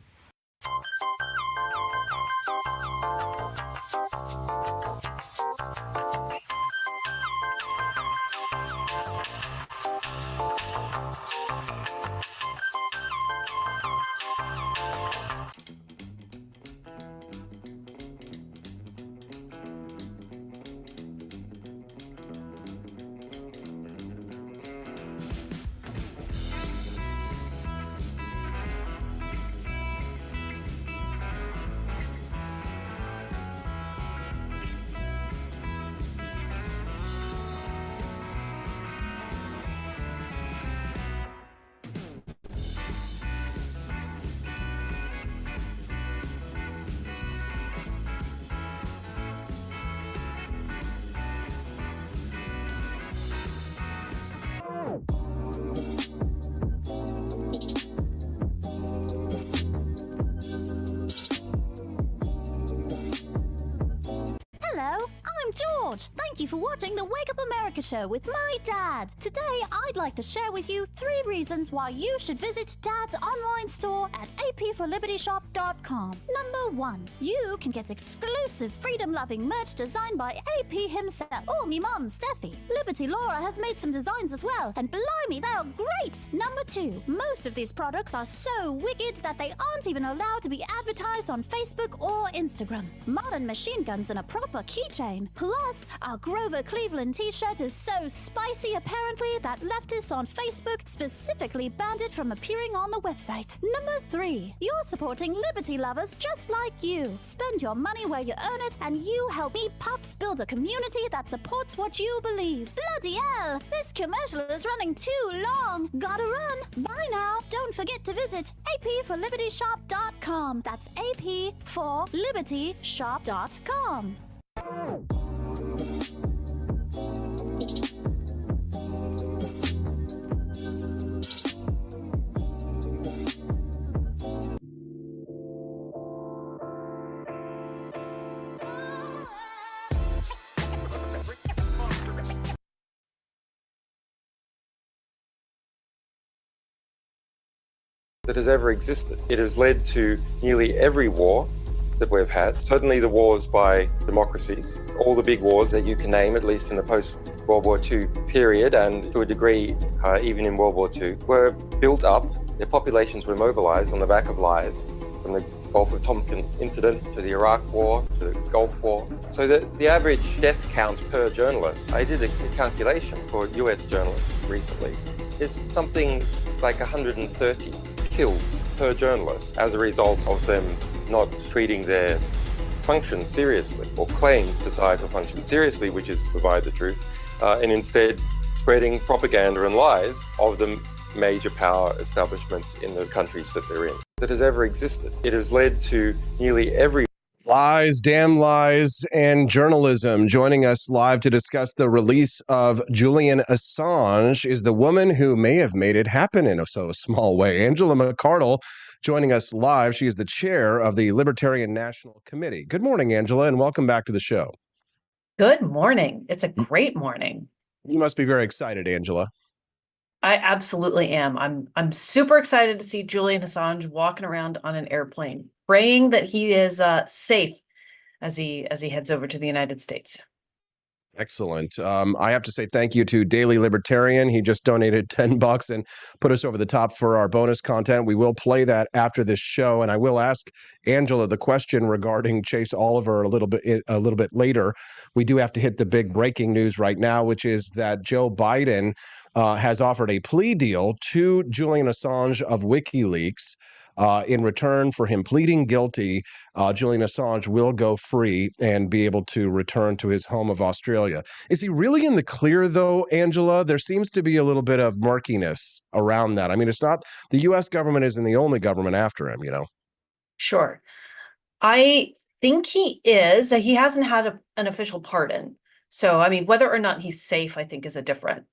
Hello, I'm George. Thank you for watching the Wake Up America show with my dad. Today, I'd like to share with you 3 reasons why you should visit Dad's online store at apforlibertyshop.com. Number 1, you can get exclusive freedom-loving merch designed by AP himself or me mum, Steffi. Liberty Laura has made some designs as well, and blimey, they are great. Number 2, most of these products are so wicked that they aren't even allowed to be advertised on Facebook or Instagram. Modern machine guns and a proper keychain. Plus, our Grover Cleveland t-shirt is so spicy apparently that leftists on Facebook specifically banned it from appearing on the website. Number 3, you're supporting liberty lovers just like you. Spend your money where you earn it, and you help me Pops build a community that supports what you believe. Bloody hell, this commercial is running too long. Gotta run. Bye now. Don't forget to visit apforlibertyshop.com. That's apforlibertyshop.com. That has ever existed. It has led to nearly every war that we've had, certainly the wars by democracies, all the big wars that you can name, at least in the post-World War II period, and to a degree even in World War II, were built up, their populations were mobilized on the back of lies, from the Gulf of Tonkin incident to the Iraq War to the Gulf War. So the average death count per journalist, I did a calculation for US journalists recently, is something like 130 kills per journalist as a result of them not treating their function seriously, or claim societal function seriously, which is to provide the truth, and instead spreading propaganda and lies of the major power establishments in the countries that they're in that has ever existed. It has led to nearly every lies, damn lies, and journalism. Joining us live to discuss the release of Julian Assange is the woman who may have made it happen in a small way. Angela McArdle joining us live. She is the chair of the Libertarian National Committee. Good morning, Angela, and welcome back to the show. Good morning. It's a great morning. You must be very excited, Angela. I absolutely am. I'm super excited to see Julian Assange walking around on an airplane, praying that he is safe as he heads over to the United States. Excellent. I have to say thank you to Daily Libertarian. He just donated $10 and put us over the top for our bonus content. We will play that after this show, and I will ask Angela the question regarding Chase Oliver a little bit later. We do have to hit the big breaking news right now, which is that Joe Biden has offered a plea deal to Julian Assange of WikiLeaks. In return for him pleading guilty, Julian Assange will go free and be able to return to his home of Australia. Is he really in the clear, though, Angela? There seems to be a little bit of murkiness around that. I mean, it's not the U.S. government isn't the only government after him, you know? Sure. I think he is. He hasn't had an official pardon. So, I mean, whether or not he's safe, I think is a different,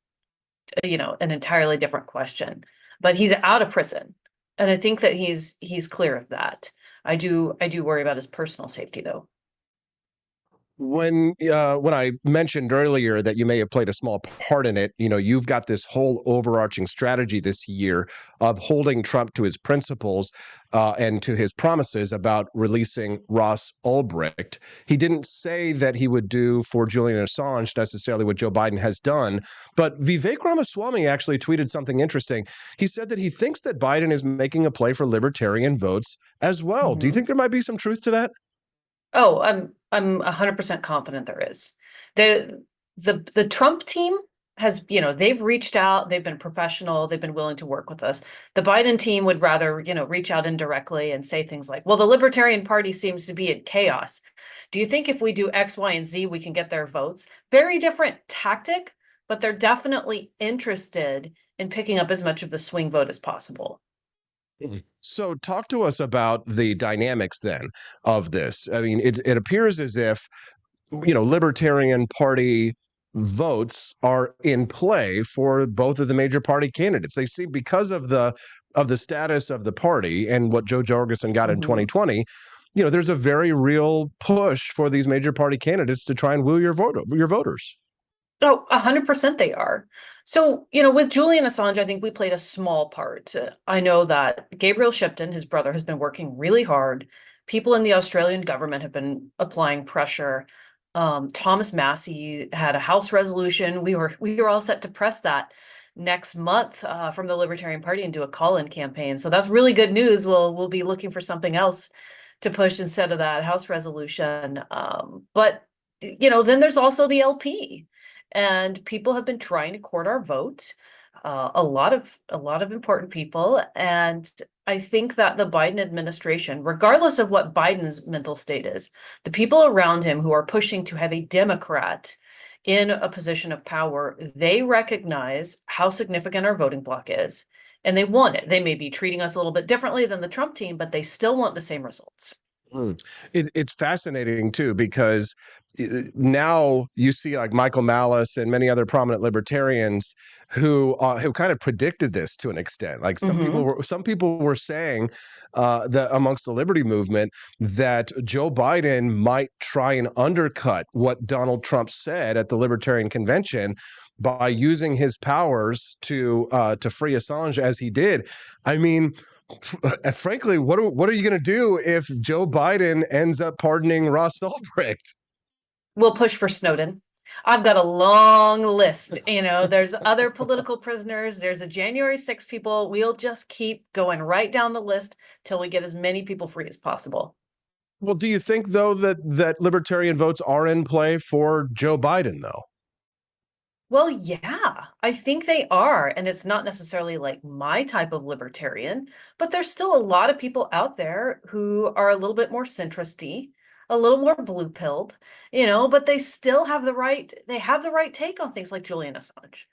an entirely different question. But he's out of prison. And I think that he's clear of that. I do worry about his personal safety, though. When I mentioned earlier that you may have played a small part in it, you've got this whole overarching strategy this year of holding Trump to his principles and to his promises about releasing Ross Ulbricht. He didn't say that he would do for Julian Assange necessarily what Joe Biden has done, but Vivek Ramaswamy actually tweeted something interesting. He said that he thinks that Biden is making a play for libertarian votes as well. Mm-hmm. Do you think there might be some truth to that? Oh, I'm 100% confident there is. The Trump team has, they've reached out, they've been professional, they've been willing to work with us. The Biden team would rather, reach out indirectly and say things like, well, the Libertarian Party seems to be in chaos. Do you think if we do X, Y, and Z, we can get their votes? Very different tactic, but they're definitely interested in picking up as much of the swing vote as possible. So talk to us about the dynamics then of this. I mean, it appears as if, Libertarian Party votes are in play for both of the major party candidates. They seem, because of the status of the party and what Joe Jorgensen got in 2020, there's a very real push for these major party candidates to try and woo your voters. Oh, 100% they are. So, with Julian Assange, I think we played a small part. I know that Gabriel Shipton, his brother, has been working really hard. People in the Australian government have been applying pressure. Thomas Massey had a House resolution. We were all set to press that next month from the Libertarian Party and do a call-in campaign. So that's really good news. We'll be looking for something else to push instead of that House resolution. But then there's also the LP. And people have been trying to court our vote, a lot of important people. And I think that the Biden administration, regardless of what Biden's mental state is, the people around him who are pushing to have a Democrat in a position of power, they recognize how significant our voting bloc is, and they want it. They may be treating us a little bit differently than the Trump team, but they still want the same results. It's fascinating, too, because now you see like Michael Malice and many other prominent libertarians who kind of predicted this to an extent. Like some people were saying that amongst the liberty movement that Joe Biden might try and undercut what Donald Trump said at the Libertarian Convention by using his powers to free Assange as he did. I mean, frankly, what are you going to do if Joe Biden ends up pardoning Ross Ulbricht? We'll push for Snowden. I've got a long list. There's other political prisoners. There's a January 6 people. We'll just keep going right down the list till we get as many people free as possible. Well, do you think, though, that libertarian votes are in play for Joe Biden, though? Well, yeah, I think they are. And it's not necessarily like my type of libertarian, but there's still a lot of people out there who are a little bit more centrist-y, a little more blue-pilled, but they still have the right take on things like Julian Assange.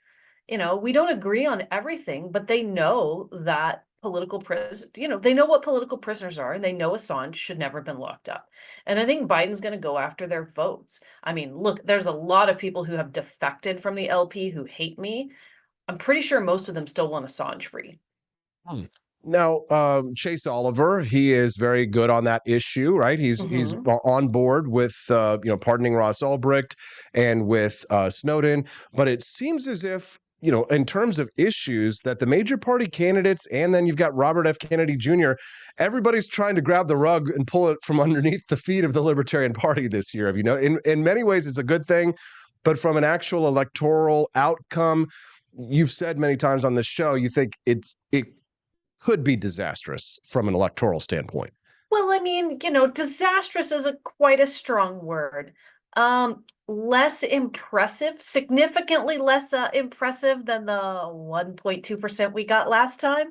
We don't agree on everything, but they know that they know what political prisoners are, and they know Assange should never have been locked up. And I think Biden's going to go after their votes. I mean, look, there's a lot of people who have defected from the LP who hate me. I'm pretty sure most of them still want Assange free. Now, Chase Oliver, he is very good on that issue, right? He's on board with pardoning Ross Ulbricht and with Snowden, but it seems as if in terms of issues that the major party candidates, and then you've got Robert F. Kennedy Jr., everybody's trying to grab the rug and pull it from underneath the feet of the Libertarian Party this year. In many ways, it's a good thing, but from an actual electoral outcome, you've said many times on this show, you think it could be disastrous from an electoral standpoint. Well, I mean, disastrous is quite a strong word. Less impressive, significantly less impressive than the 1.2% we got last time.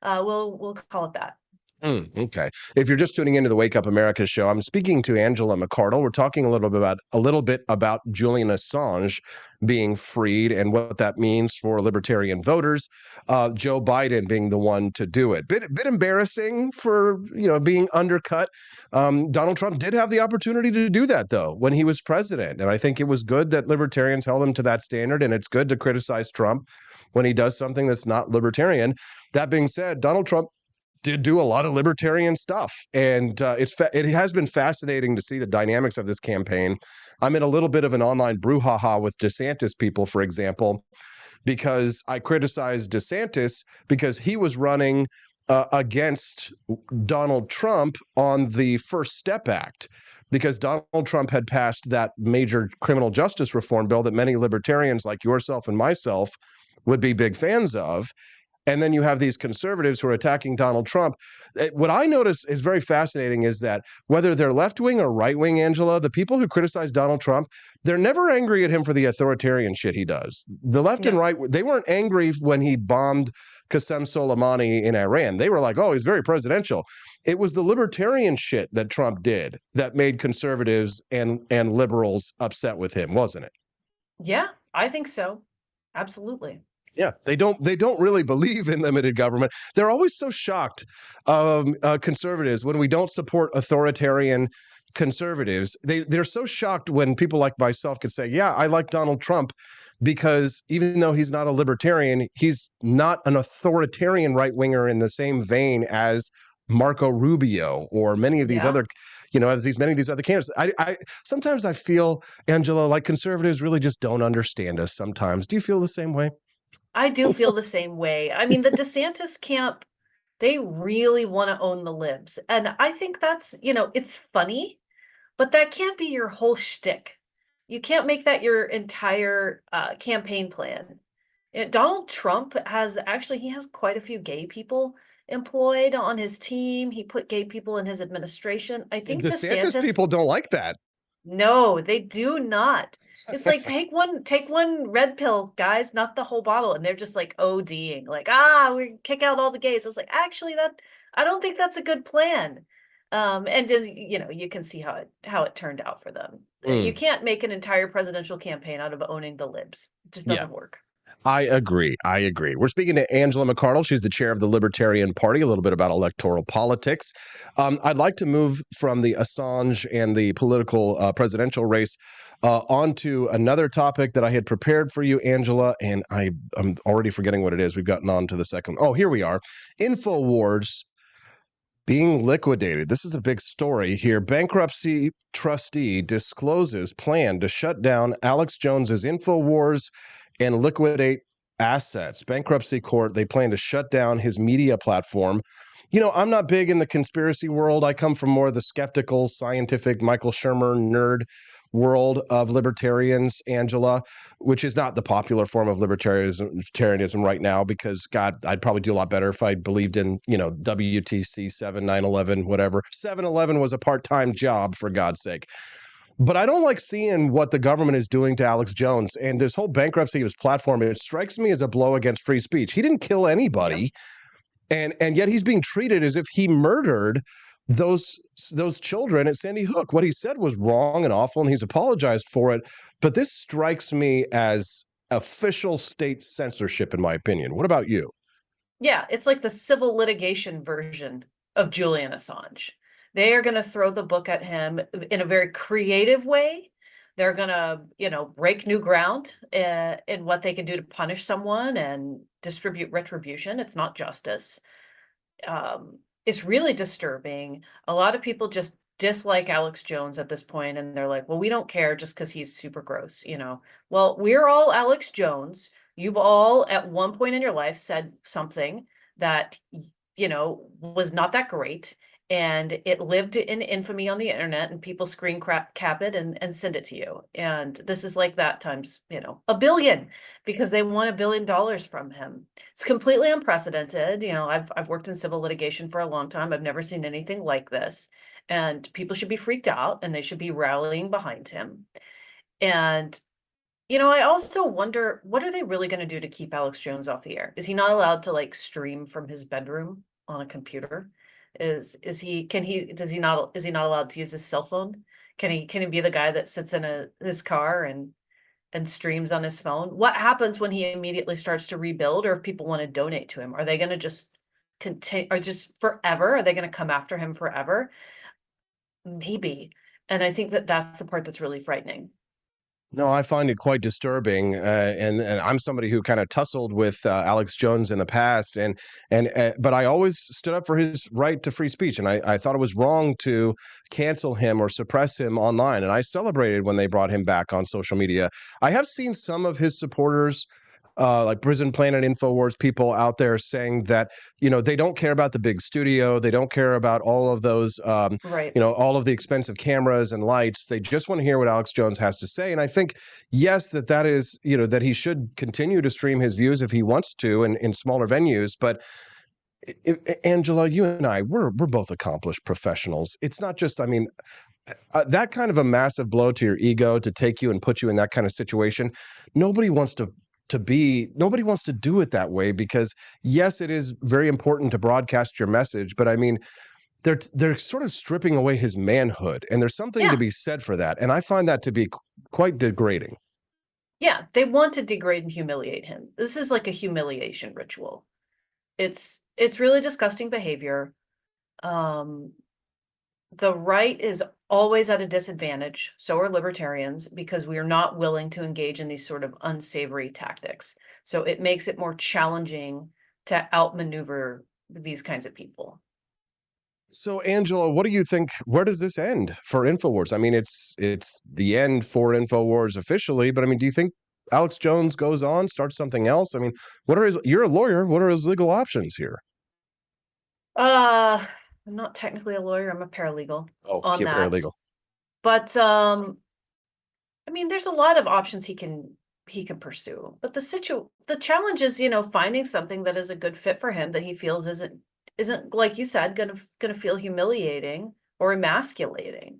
We'll call it that. Okay. If you're just tuning into the Wake Up America show, I'm speaking to Angela McArdle. We're talking a little bit about Julian Assange being freed and what that means for libertarian voters. Joe Biden being the one to do it. Bit embarrassing for being undercut. Donald Trump did have the opportunity to do that though when he was president, and I think it was good that libertarians held him to that standard. And it's good to criticize Trump when he does something that's not libertarian. That being said, Donald Trump did do a lot of libertarian stuff. And it has been fascinating to see the dynamics of this campaign. I'm in a little bit of an online brouhaha with DeSantis people, for example, because I criticized DeSantis because he was running against Donald Trump on the First Step Act, because Donald Trump had passed that major criminal justice reform bill that many libertarians like yourself and myself would be big fans of. And then you have these conservatives who are attacking Donald Trump. What I notice is very fascinating is that whether they're left-wing or right-wing, Angela, the people who criticize Donald Trump, they're never angry at him for the authoritarian shit he does. The left and right, they weren't angry when he bombed Qasem Soleimani in Iran. They were like, oh, he's very presidential. It was the libertarian shit that Trump did that made conservatives and liberals upset with him, wasn't it? Yeah, I think so. Absolutely. Yeah, they don't really believe in limited government. They're always so shocked, conservatives, when we don't support authoritarian conservatives. They're so shocked when people like myself could say, yeah, I like Donald Trump because even though he's not a libertarian, he's not an authoritarian right-winger in the same vein as Marco Rubio or many of these other, many of these other candidates. I sometimes I feel, Angela, like conservatives really just don't understand us sometimes. Do you feel the same way? I do feel the same way. I mean, the DeSantis camp, they really want to own the libs. And I think that's, it's funny, but that can't be your whole shtick. You can't make that your entire campaign plan. Donald Trump he has quite a few gay people employed on his team. He put gay people in his administration. I think DeSantis people don't like that. No, they do not. It's like take one red pill, guys, not the whole bottle. And they're just like ODing, like, we kick out all the gays. It's like, actually, I don't think that's a good plan. And then, you can see how it turned out for them. You can't make an entire presidential campaign out of owning the libs. It just doesn't work. I agree. We're speaking to Angela McArdle. She's the chair of the Libertarian Party, a little bit about electoral politics. I'd like to move from the Assange and the political presidential race onto another topic that I had prepared for you, Angela, and I'm already forgetting what it is. We've gotten on to the second. Oh, here we are. Infowars being liquidated. This is a big story here. Bankruptcy trustee discloses plan to shut down Alex Jones's Infowars and liquidate assets. Bankruptcy court, they plan to shut down his media platform. I'm not big in the conspiracy world. I come from more of the skeptical, scientific, Michael Shermer nerd world of libertarians, Angela, which is not the popular form of libertarianism right now because, God, I'd probably do a lot better if I believed in, WTC 7, 9/11, whatever. 7-Eleven was a part-time job, for God's sake. But I don't like seeing what the government is doing to Alex Jones and this whole bankruptcy of his platform. It strikes me as a blow against free speech. He didn't kill anybody, and yet he's being treated as if he murdered those children at Sandy Hook. What he said was wrong and awful, and he's apologized for it. But this strikes me as official state censorship, in my opinion. What about you? Yeah, it's like the civil litigation version of Julian Assange. They are going to throw the book at him in a very creative way. They're going to, break new ground in what they can do to punish someone and distribute retribution. It's not justice. It's really disturbing. A lot of people just dislike Alex Jones at this point, and they're like, well, we don't care just because he's super gross, Well, we're all Alex Jones. You've all at one point in your life said something that, was not that great. And it lived in infamy on the internet, and people screen cap it and send it to you. And this is like that times, $1 billion, because they want $1 billion from him. It's completely unprecedented. I've worked in civil litigation for a long time. I've never seen anything like this. And people should be freaked out, and they should be rallying behind him. And, I also wonder, what are they really going to do to keep Alex Jones off the air? Is he not allowed to stream from his bedroom on a computer? Is he not allowed to use his cell phone? Can he be the guy that sits in his car and streams on his phone? What happens when he immediately starts to rebuild, or if people want to donate to him? Are they going to just continue, or just forever? Are they going to come after him forever? Maybe. And I think that's the part that's really frightening. No, I find it quite disturbing, and I'm somebody who kind of tussled with Alex Jones in the past, but I always stood up for his right to free speech, and I thought it was wrong to cancel him or suppress him online, and I celebrated when they brought him back on social media. I have seen some of his supporters, like Prison Planet, Infowars, people out there saying that, they don't care about the big studio. They don't care about all of those, right. All of the expensive cameras and lights. They just want to hear what Alex Jones has to say. And I think, yes, that is, that he should continue to stream his views if he wants to in smaller venues. But Angela, you and I, we're both accomplished professionals. It's not just, that kind of a massive blow to your ego to take you and put you in that kind of situation. Nobody wants to do it that way, because yes, it is very important to broadcast your message, but they're sort of stripping away his manhood, and there's something to be said for that. And I find that to be quite degrading. Yeah, they want to degrade and humiliate him. This is like a humiliation ritual. It's really disgusting behavior. The right is always at a disadvantage. So are libertarians, because we are not willing to engage in these sort of unsavory tactics. So it makes it more challenging to outmaneuver these kinds of people. So, Angela, what do you think? Where does this end for Infowars? I mean, it's the end for Infowars officially, but I mean, do you think Alex Jones goes on, starts something else? I mean, you're a lawyer. What are his legal options here? I'm not technically a lawyer. I'm a paralegal on that. Paralegal. But I mean, there's a lot of options he can pursue. But the challenge is, finding something that is a good fit for him that he feels isn't like you said gonna feel humiliating or emasculating.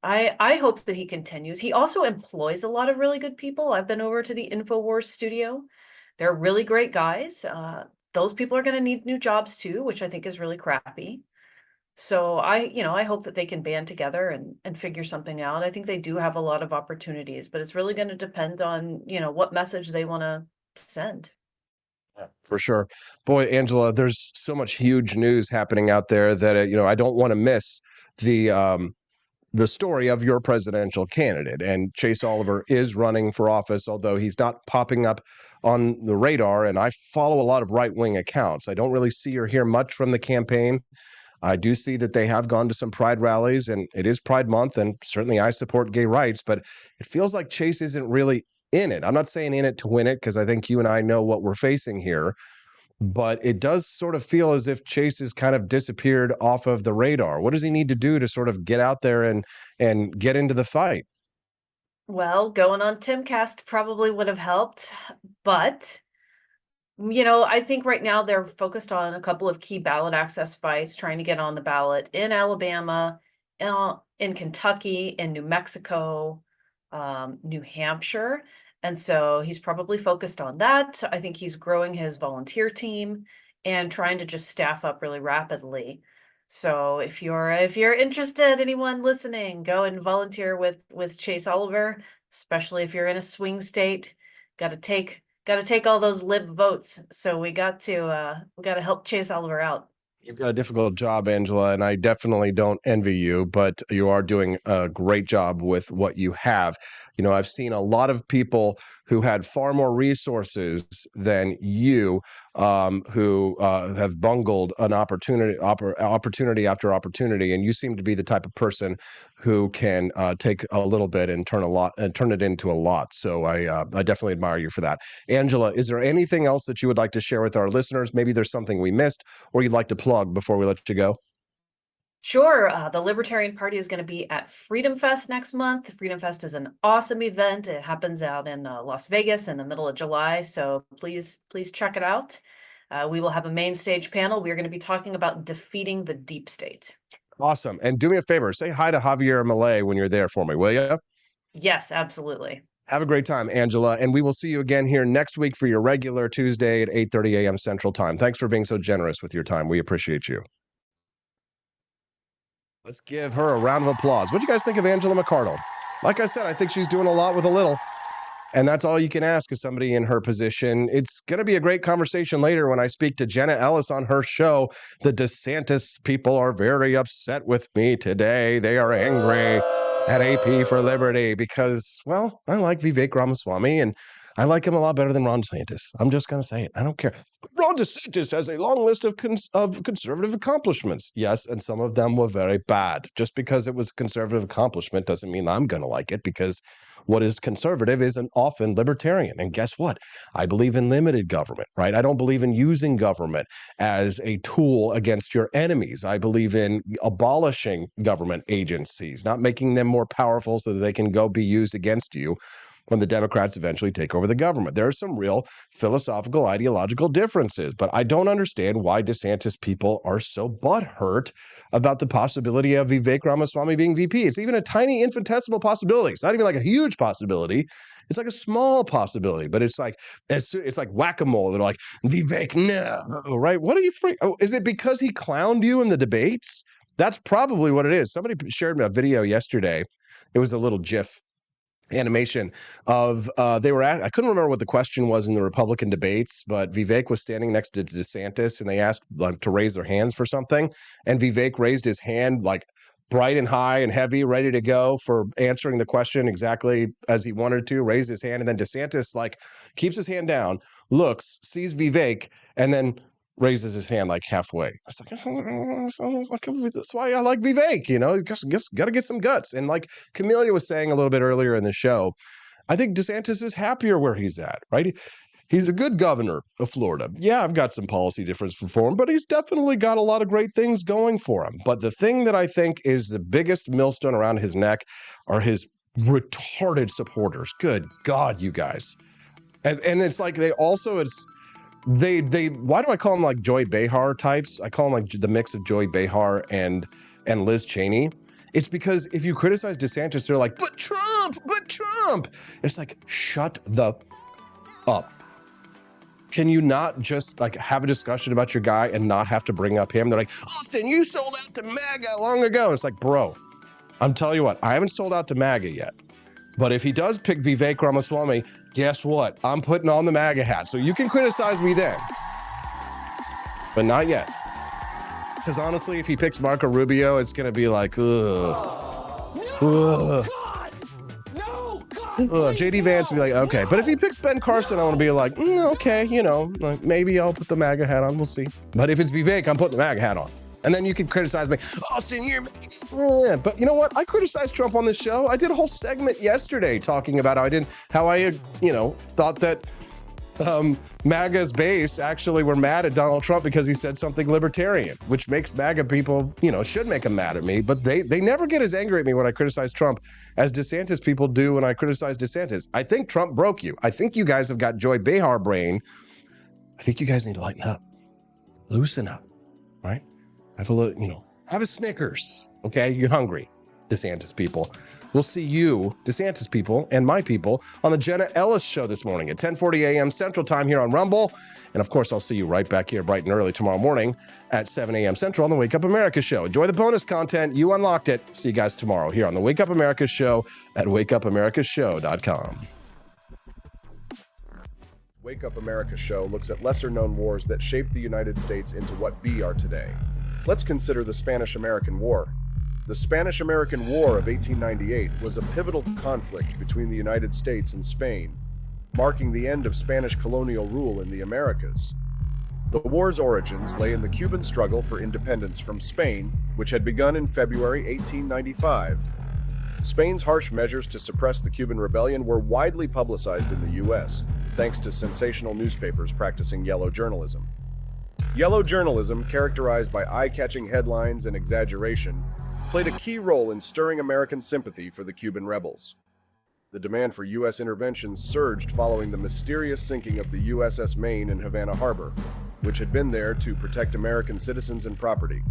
I hope that he continues. He also employs a lot of really good people. I've been over to the Infowars studio. They're really great guys. Those people are going to need new jobs too, which I think is really crappy. So I hope that they can band together and figure something out. I think they do have a lot of opportunities, but it's really going to depend on, what message they want to send. Yeah, for sure. Boy, Angela, there's so much huge news happening out there that, I don't want to miss the story of your presidential candidate. And Chase Oliver is running for office, although he's not popping up on the radar. And I follow a lot of right-wing accounts. I don't really see or hear much from the campaign. I do see that they have gone to some pride rallies, and it is Pride Month, and certainly I support gay rights, but it feels like Chase isn't really in it. I'm not saying in it to win it, because I think you and I know what we're facing here. But it does sort of feel as if Chase has kind of disappeared off of the radar. What does he need to do to sort of get out there and get into the fight? Well, going on Timcast probably would have helped, but I think right now they're focused on a couple of key ballot access fights, trying to get on the ballot in Alabama, in Kentucky, in New Mexico, New Hampshire. And so he's probably focused on that. I think he's growing his volunteer team and trying to just staff up really rapidly. So if you're interested, anyone listening, go and volunteer with Chase Oliver, especially if you're in a swing state. Got to take all those lib votes. So we got to help Chase Oliver out. You've got a difficult job, Angela, and I definitely don't envy you, but you are doing a great job with what you have. I've seen a lot of people who had far more resources than you, who have bungled an opportunity after opportunity, and you seem to be the type of person who can take a little bit and turn it into a lot. So I definitely admire you for that. Angela, is there anything else that you would like to share with our listeners? Maybe there's something we missed, or you'd like to plug before we let you go? Sure. The Libertarian Party is going to be at Freedom Fest next month. Freedom Fest is an awesome event. It happens out in Las Vegas in the middle of July. So please check it out. We will have a main stage panel. We are going to be talking about defeating the deep state. Awesome. And do me a favor, say hi to Javier Milei when you're there for me, will you? Yes, absolutely. Have a great time, Angela. And we will see you again here next week for your regular Tuesday at 8:30 a.m. Central Time. Thanks for being so generous with your time. We appreciate you. Let's give her a round of applause. What do you guys think of Angela McArdle? Like I said, I think she's doing a lot with a little. And that's all you can ask of somebody in her position. It's going to be a great conversation later when I speak to Jenna Ellis on her show. The DeSantis people are very upset with me today. They are angry at AP for Liberty because, well, I like Vivek Ramaswamy and I like him a lot better than Ron DeSantis. I'm just going to say it. I don't care. Ron DeSantis has a long list of conservative accomplishments. Yes, and some of them were very bad. Just because it was a conservative accomplishment doesn't mean I'm going to like it, because what is conservative isn't often libertarian. And guess what? I believe in limited government, right? I don't believe in using government as a tool against your enemies. I believe in abolishing government agencies, not making them more powerful so that they can go be used against you when the Democrats eventually take over the government. There are some real philosophical, ideological differences, but I don't understand why DeSantis people are so butthurt about the possibility of Vivek Ramaswamy being VP. It's even a tiny infinitesimal possibility. It's not even like a huge possibility. It's like a small possibility, but it's like whack-a-mole. They're like, Vivek, no, right? What are you is it because he clowned you in the debates? That's probably what it is. Somebody shared me a video yesterday. It was a little GIF animation of I couldn't remember what the question was in the Republican debates, but Vivek was standing next to DeSantis and they asked to raise their hands for something, and Vivek raised his hand like bright and high and heavy, ready to go for answering the question exactly as he wanted to, raise his hand, and then DeSantis keeps his hand down, looks, sees Vivek, and then raises his hand like halfway. It's like, that's why I like Vivek, you know, just got to get some guts. And like Camelia was saying a little bit earlier in the show, I think DeSantis is happier where he's at, right? He's a good governor of Florida. Yeah, I've got some policy differences for him, but he's definitely got a lot of great things going for him. But the thing that I think is the biggest millstone around his neck are his retarded supporters. Good God, you guys. And it's like they why do I call them like Joy Behar types? I call them like the mix of Joy Behar and Liz Cheney. It's because if you criticize DeSantis, they're like, but Trump. It's like, shut the up. Can you not just like have a discussion about your guy and not have to bring up him? They're like, Austin, you sold out to MAGA long ago. And it's like, bro, I'm telling you what, I haven't sold out to MAGA yet. But if he does pick Vivek Ramaswamy, guess what? I'm putting on the MAGA hat. So you can criticize me then. But not yet. Because honestly, if he picks Marco Rubio, it's going to be like, ugh. Ugh. JD Vance would be like, okay. But if he picks Ben Carson, I want to be like, okay, you know, like maybe I'll put the MAGA hat on. We'll see. But if it's Vivek, I'm putting the MAGA hat on. And then you can criticize me. Austin, you're... But you know what? I criticized Trump on this show. I did a whole segment yesterday talking about how I thought that MAGA's base actually were mad at Donald Trump because he said something libertarian, which makes MAGA people, should make them mad at me. But they never get as angry at me when I criticize Trump as DeSantis people do when I criticize DeSantis. I think Trump broke you. I think you guys have got Joy Behar brain. I think you guys need to lighten up, loosen up, right? Have a little, have a Snickers. Okay, you're hungry, DeSantis people. We'll see you, DeSantis people, and my people on the Jenna Ellis Show this morning at 10:40 a.m. Central Time here on Rumble. And of course, I'll see you right back here bright and early tomorrow morning at 7 a.m. Central on the Wake Up America Show. Enjoy the bonus content. You unlocked it. See you guys tomorrow here on the Wake Up America Show at wakeupAmericaShow.com. Wake Up America Show looks at lesser-known wars that shaped the United States into what we are today. Let's consider the Spanish-American War. The Spanish-American War of 1898 was a pivotal conflict between the United States and Spain, marking the end of Spanish colonial rule in the Americas. The war's origins lay in the Cuban struggle for independence from Spain, which had begun in February 1895. Spain's harsh measures to suppress the Cuban rebellion were widely publicized in the U.S., thanks to sensational newspapers practicing yellow journalism. Yellow journalism, characterized by eye-catching headlines and exaggeration, played a key role in stirring American sympathy for the Cuban rebels. The demand for U.S. intervention surged following the mysterious sinking of the USS Maine in Havana Harbor, which had been there to protect American citizens and property.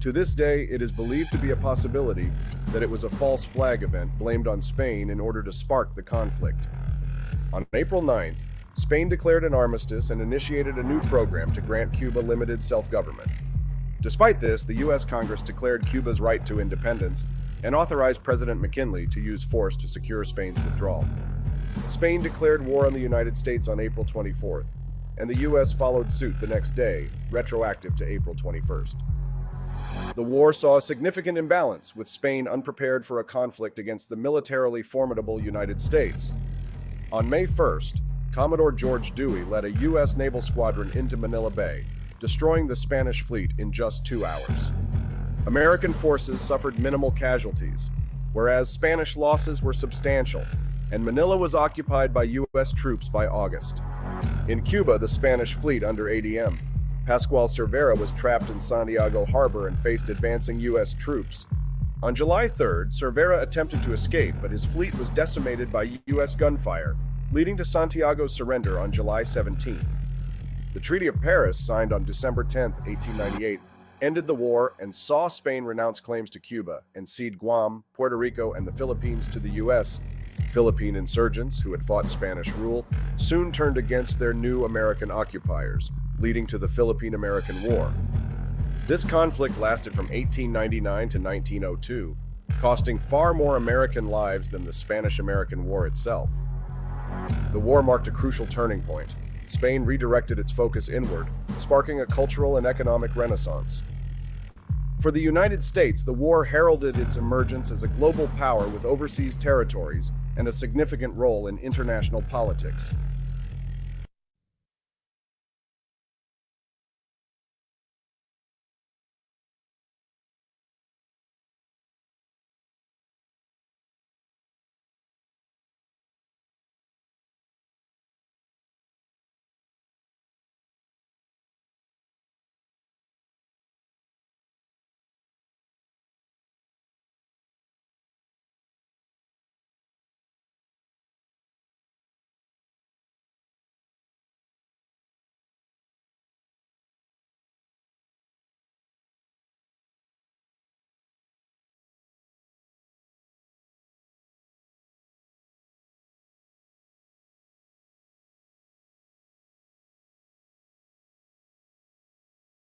To this day, it is believed to be a possibility that it was a false flag event blamed on Spain in order to spark the conflict. On April 9th, Spain declared an armistice and initiated a new program to grant Cuba limited self-government. Despite this, the U.S. Congress declared Cuba's right to independence and authorized President McKinley to use force to secure Spain's withdrawal. Spain declared war on the United States on April 24th, and the U.S. followed suit the next day, retroactive to April 21st. The war saw a significant imbalance, with Spain unprepared for a conflict against the militarily formidable United States. On May 1st, Commodore George Dewey led a U.S. naval squadron into Manila Bay, destroying the Spanish fleet in just 2 hours. American forces suffered minimal casualties, whereas Spanish losses were substantial, and Manila was occupied by U.S. troops by August. In Cuba, the Spanish fleet under ADM, Pascual Cervera, was trapped in Santiago Harbor and faced advancing U.S. troops. On July 3rd, Cervera attempted to escape, but his fleet was decimated by U.S. gunfire, leading to Santiago's surrender on July 17th. The Treaty of Paris, signed on December 10, 1898, ended the war and saw Spain renounce claims to Cuba and cede Guam, Puerto Rico, and the Philippines to the U.S. Philippine insurgents, who had fought Spanish rule, soon turned against their new American occupiers, leading to the Philippine-American War. This conflict lasted from 1899 to 1902, costing far more American lives than the Spanish-American War itself. The war marked a crucial turning point. Spain redirected its focus inward, sparking a cultural and economic renaissance. For the United States, the war heralded its emergence as a global power with overseas territories and a significant role in international politics.